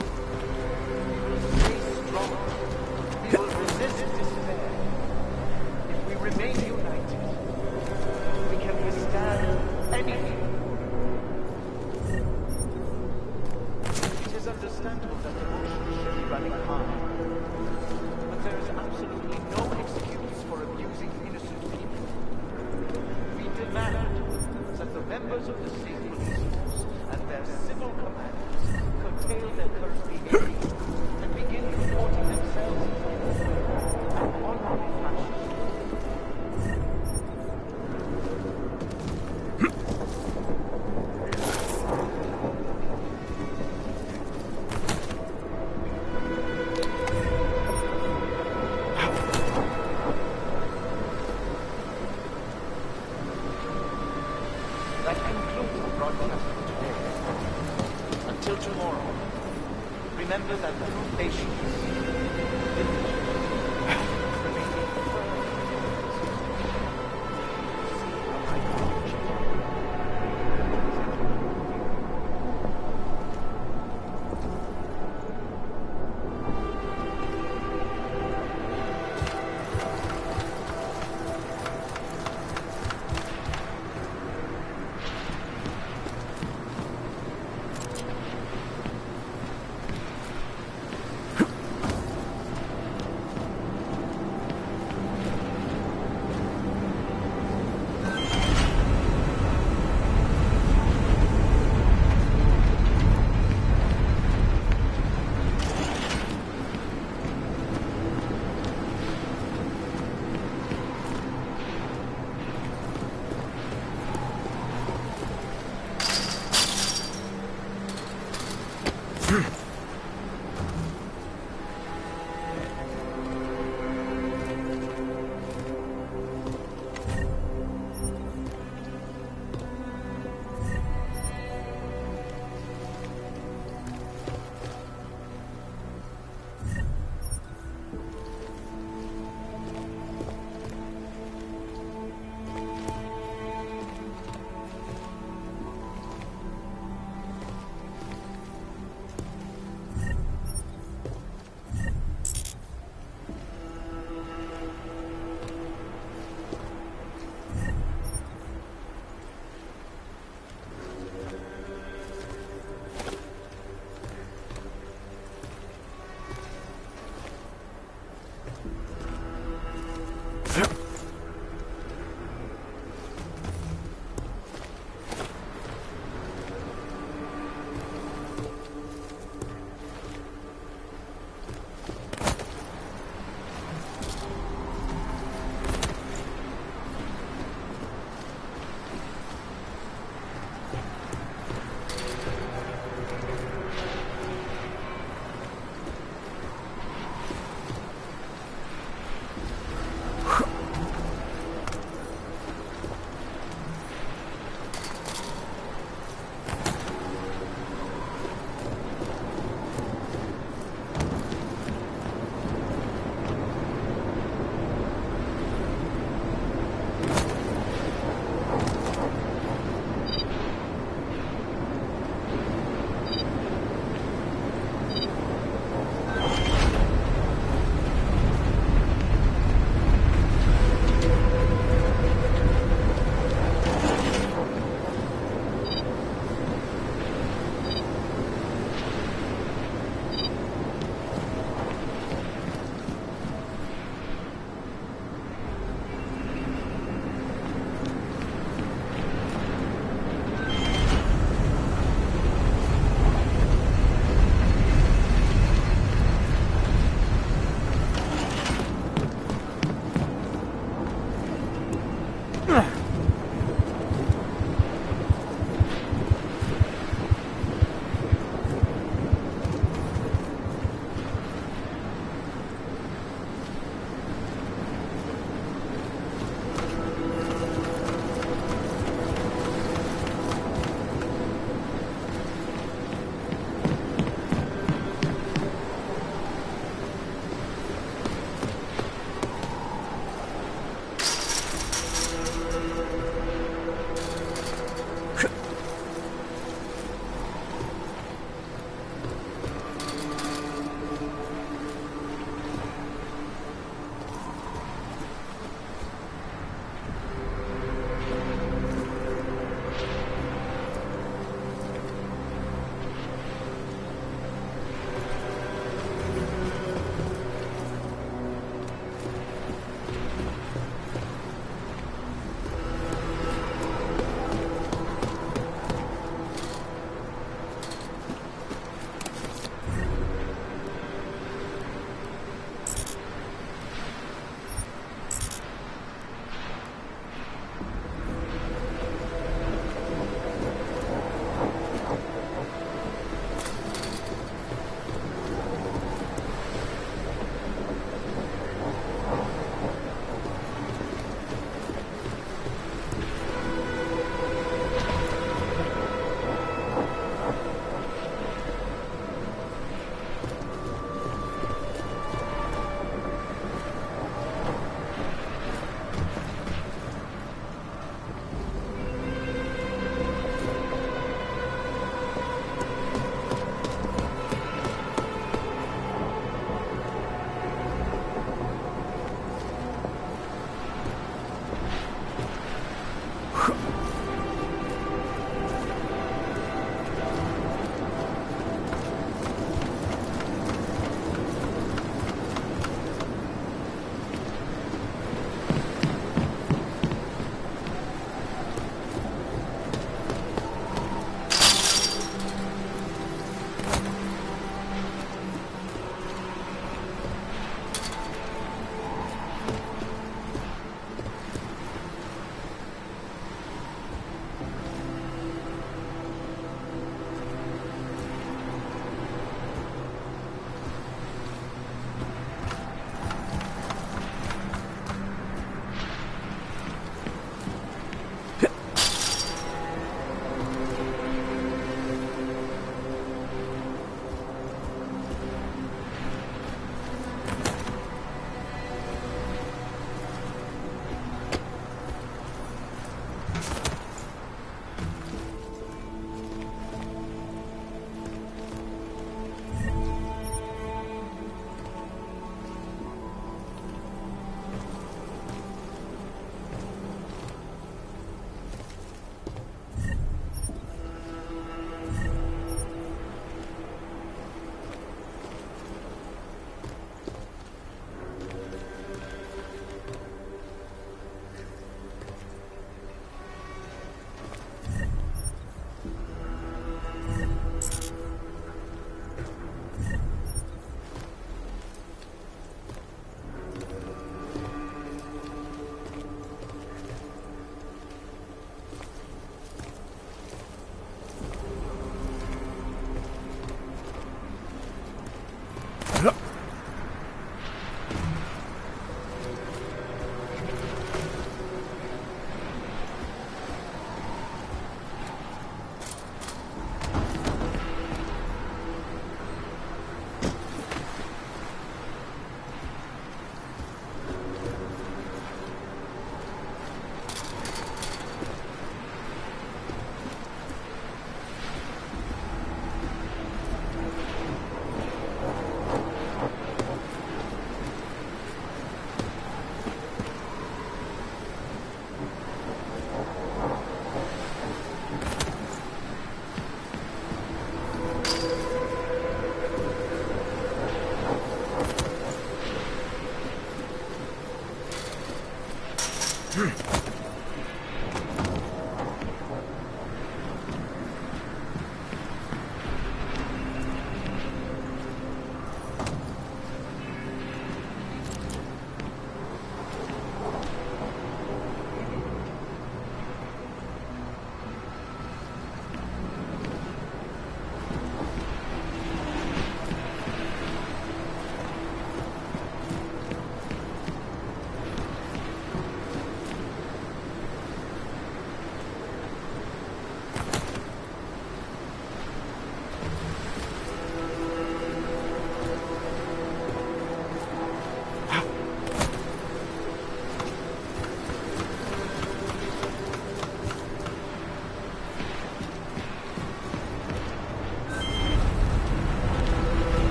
We will stay strong. We will resist despair. If we remain united, we can withstand anything. It is understandable that emotions should be running high, but there is absolutely no excuse for abusing innocent people. We demand that the members of the state police force and their civil commanders curtail their current behavior and begin comporting themselves in an honorable fashion. That concludes our broadcast for today. Until tomorrow, remember that through patience,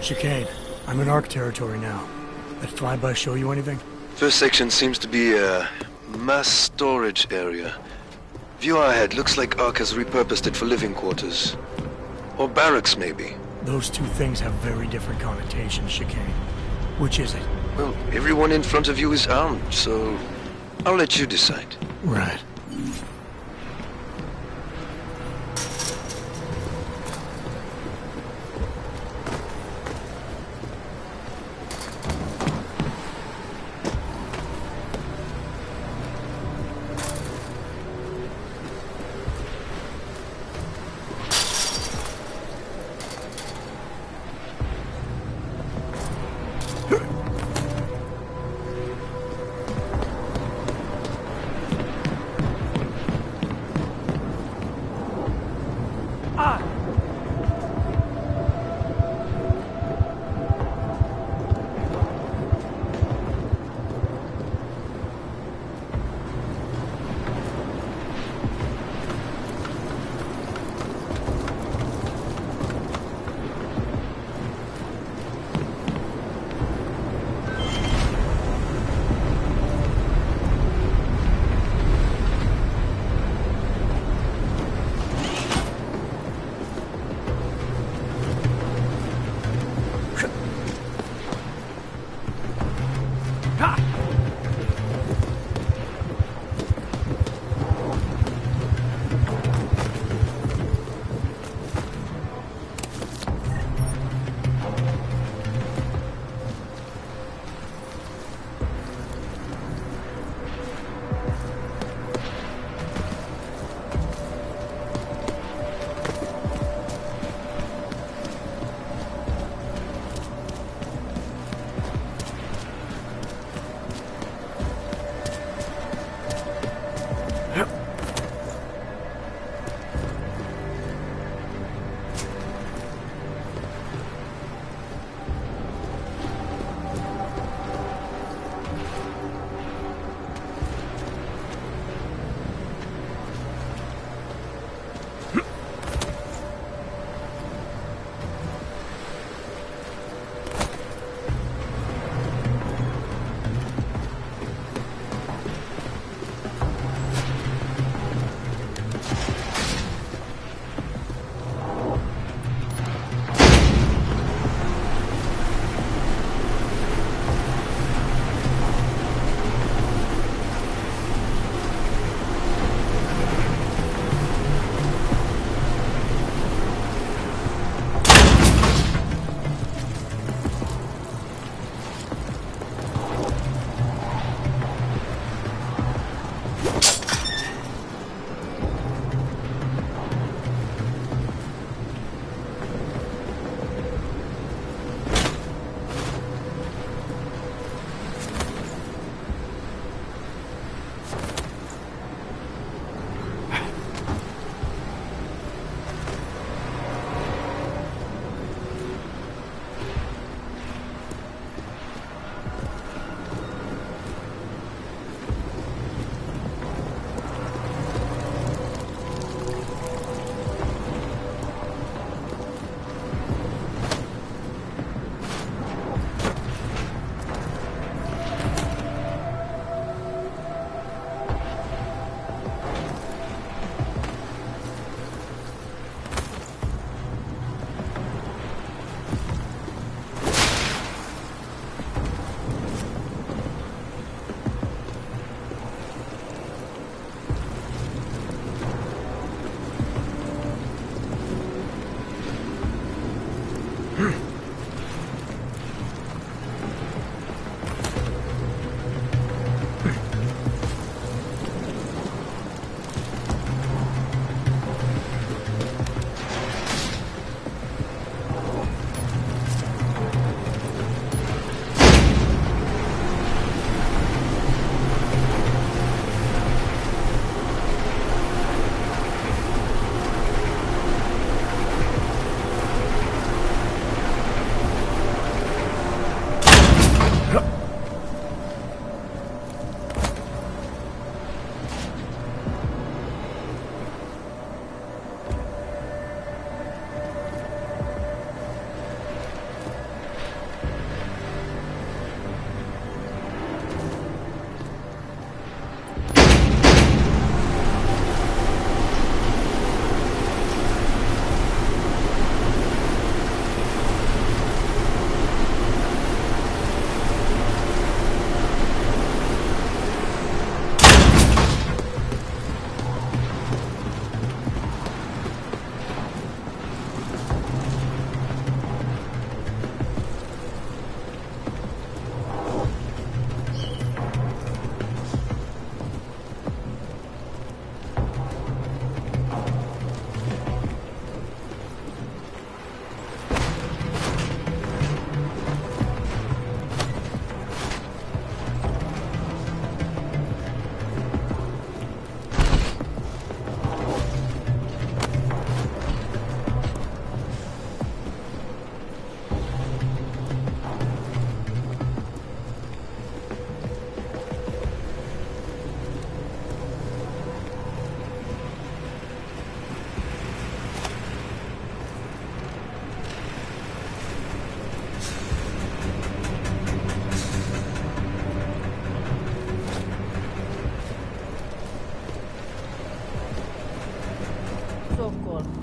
Chicane, I'm in Ark territory now. That flyby show you anything? First section seems to be a mass storage area. View ahead looks like Ark has repurposed it for living quarters. Or barracks, maybe. Those two things have very different connotations, Chicane. Which is it? Well, everyone in front of you is armed, so I'll let you decide. Right.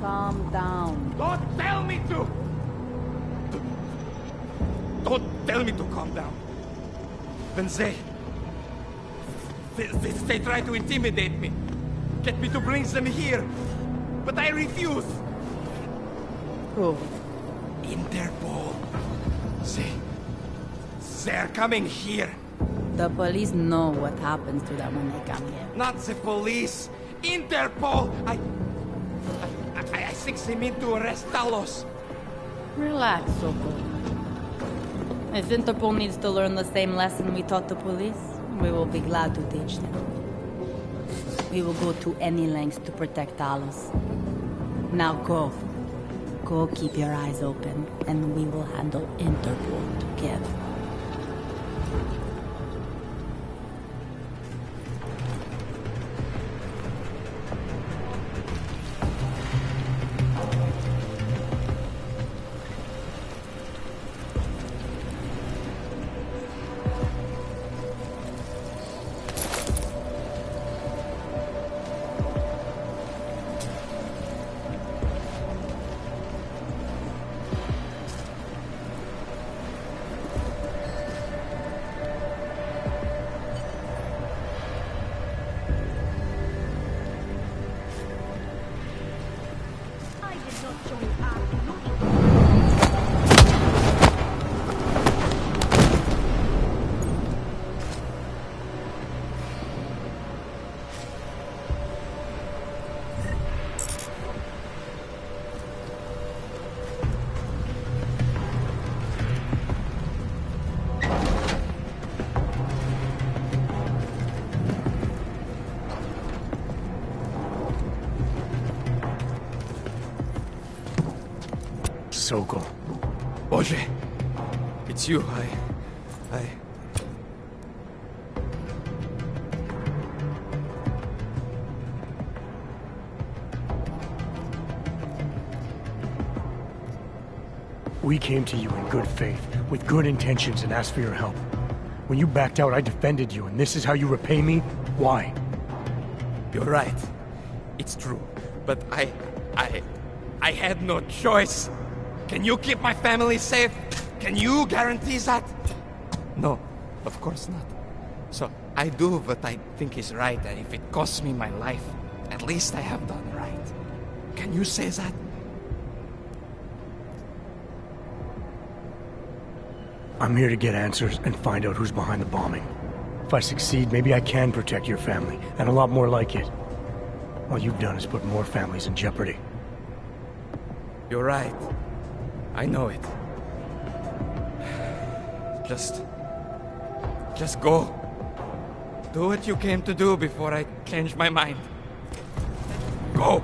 Calm down. Don't tell me to! Don't tell me to calm down. When they try to intimidate me, get me to bring them here, but I refuse. Who? Interpol. They're coming here. The police know what happens to them when they come here. Not the police. Interpol. I think they mean to arrest Talos. Relax, Soko. If Interpol needs to learn the same lesson we taught the police, we will be glad to teach them. We will go to any lengths to protect Talos. Now go. Go keep your eyes open, and we will handle Interpol together. Soko. Boże, it's you. We came to you in good faith, with good intentions, and asked for your help. When you backed out, I defended you, and this is how you repay me? Why? You're right. It's true. But I had no choice. Can you keep my family safe? Can you guarantee that? No, of course not. So I do what I think is right, and if it costs me my life, at least I have done right. Can you say that? I'm here to get answers and find out who's behind the bombing. If I succeed, maybe I can protect your family, and a lot more like it. All you've done is put more families in jeopardy. You're right. I know it. Just go. Do what you came to do before I change my mind. Go!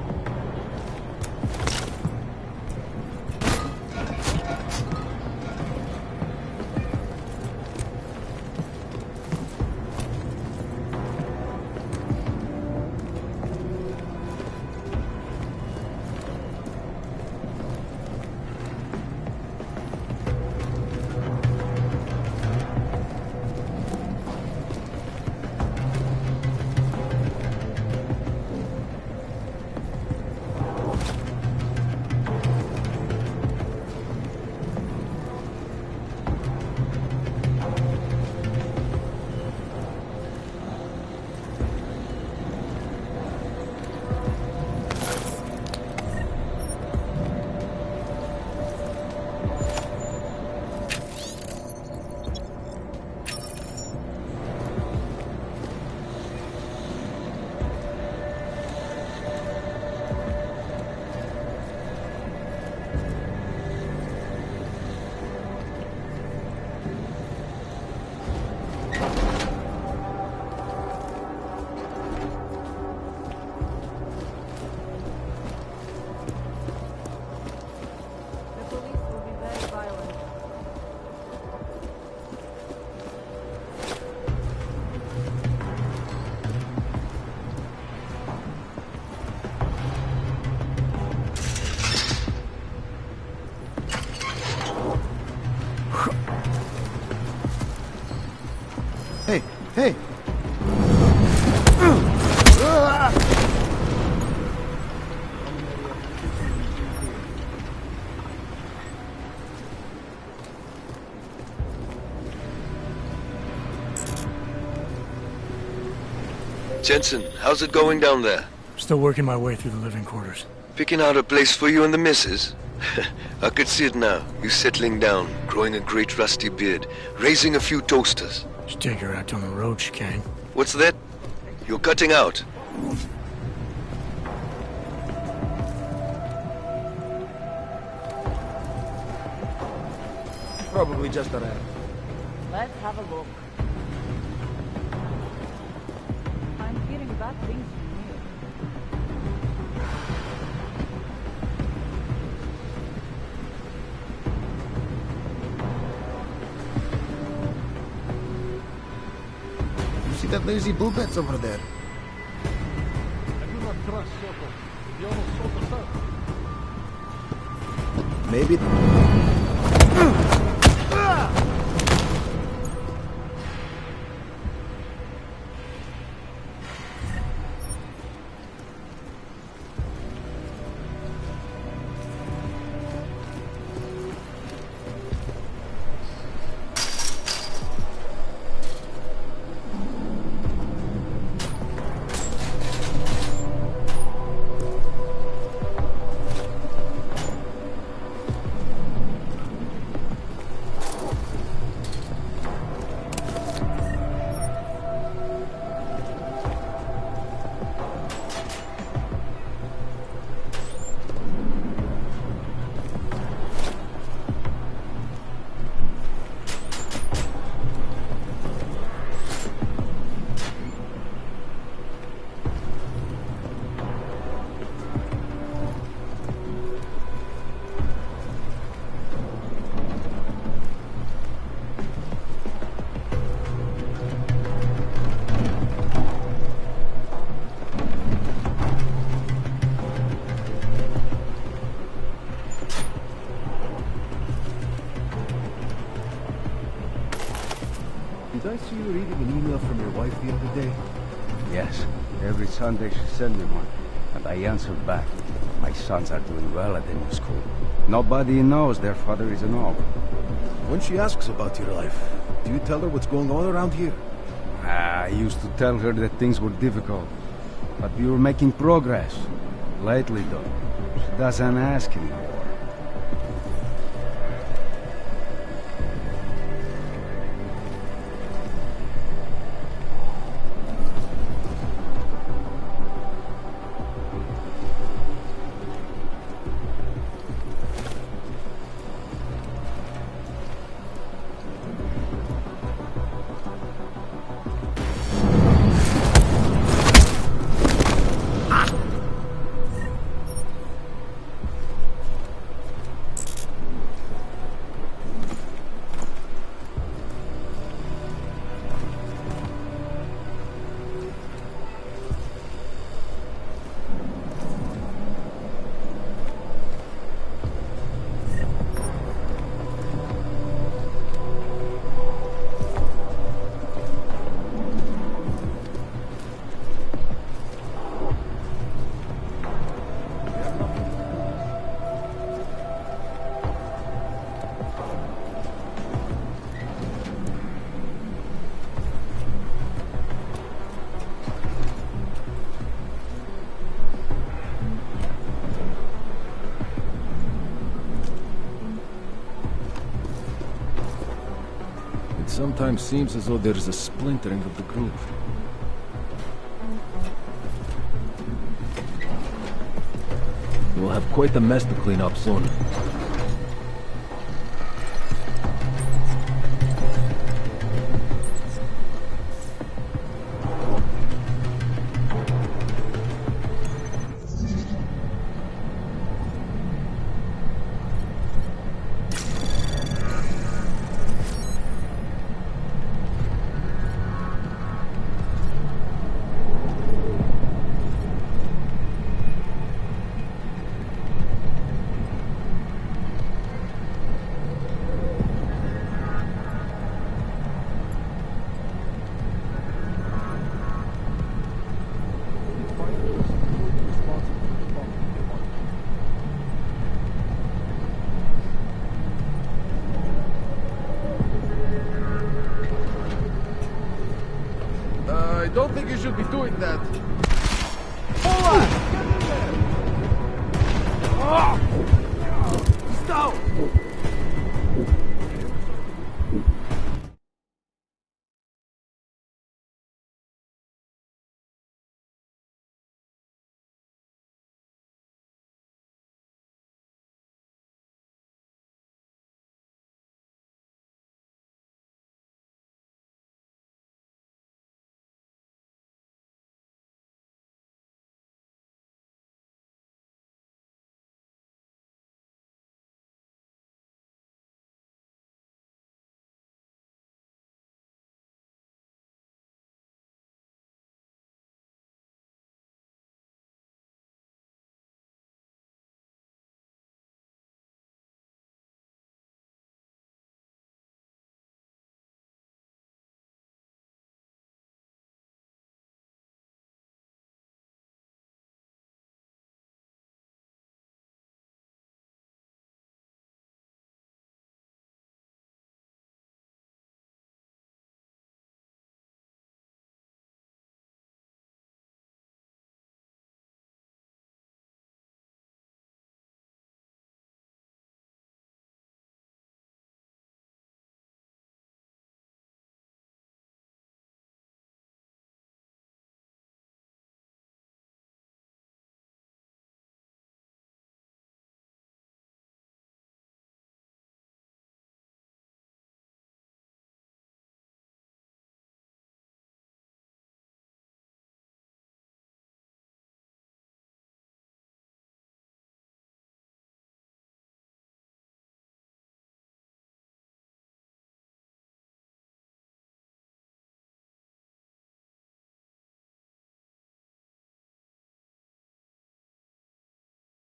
Hey! Jensen, how's it going down there? Still working my way through the living quarters. Picking out a place for you and the missus? I could see it now. You settling down, growing a great rusty beard, raising a few toasters. Should take her out on the road, Chicane. What's that? You're cutting out. Probably just a rat. Let's have a look. I'm hearing bad things from you. You see that lazy bullbats over there? I do not trust Soto. He almost sold us out. Maybe... Did I see you reading an email from your wife the other day? Yes. Every Sunday she sends me one. And I answer back. My sons are doing well at the new school. Nobody knows their father is an orc. When she asks about your life, do you tell her what's going on around here? I used to tell her that things were difficult. But we were making progress. Lately, though, she doesn't ask anymore. It sometimes seems as though there's a splintering of the group. We'll have quite the mess to clean up soon. think you should be doing that.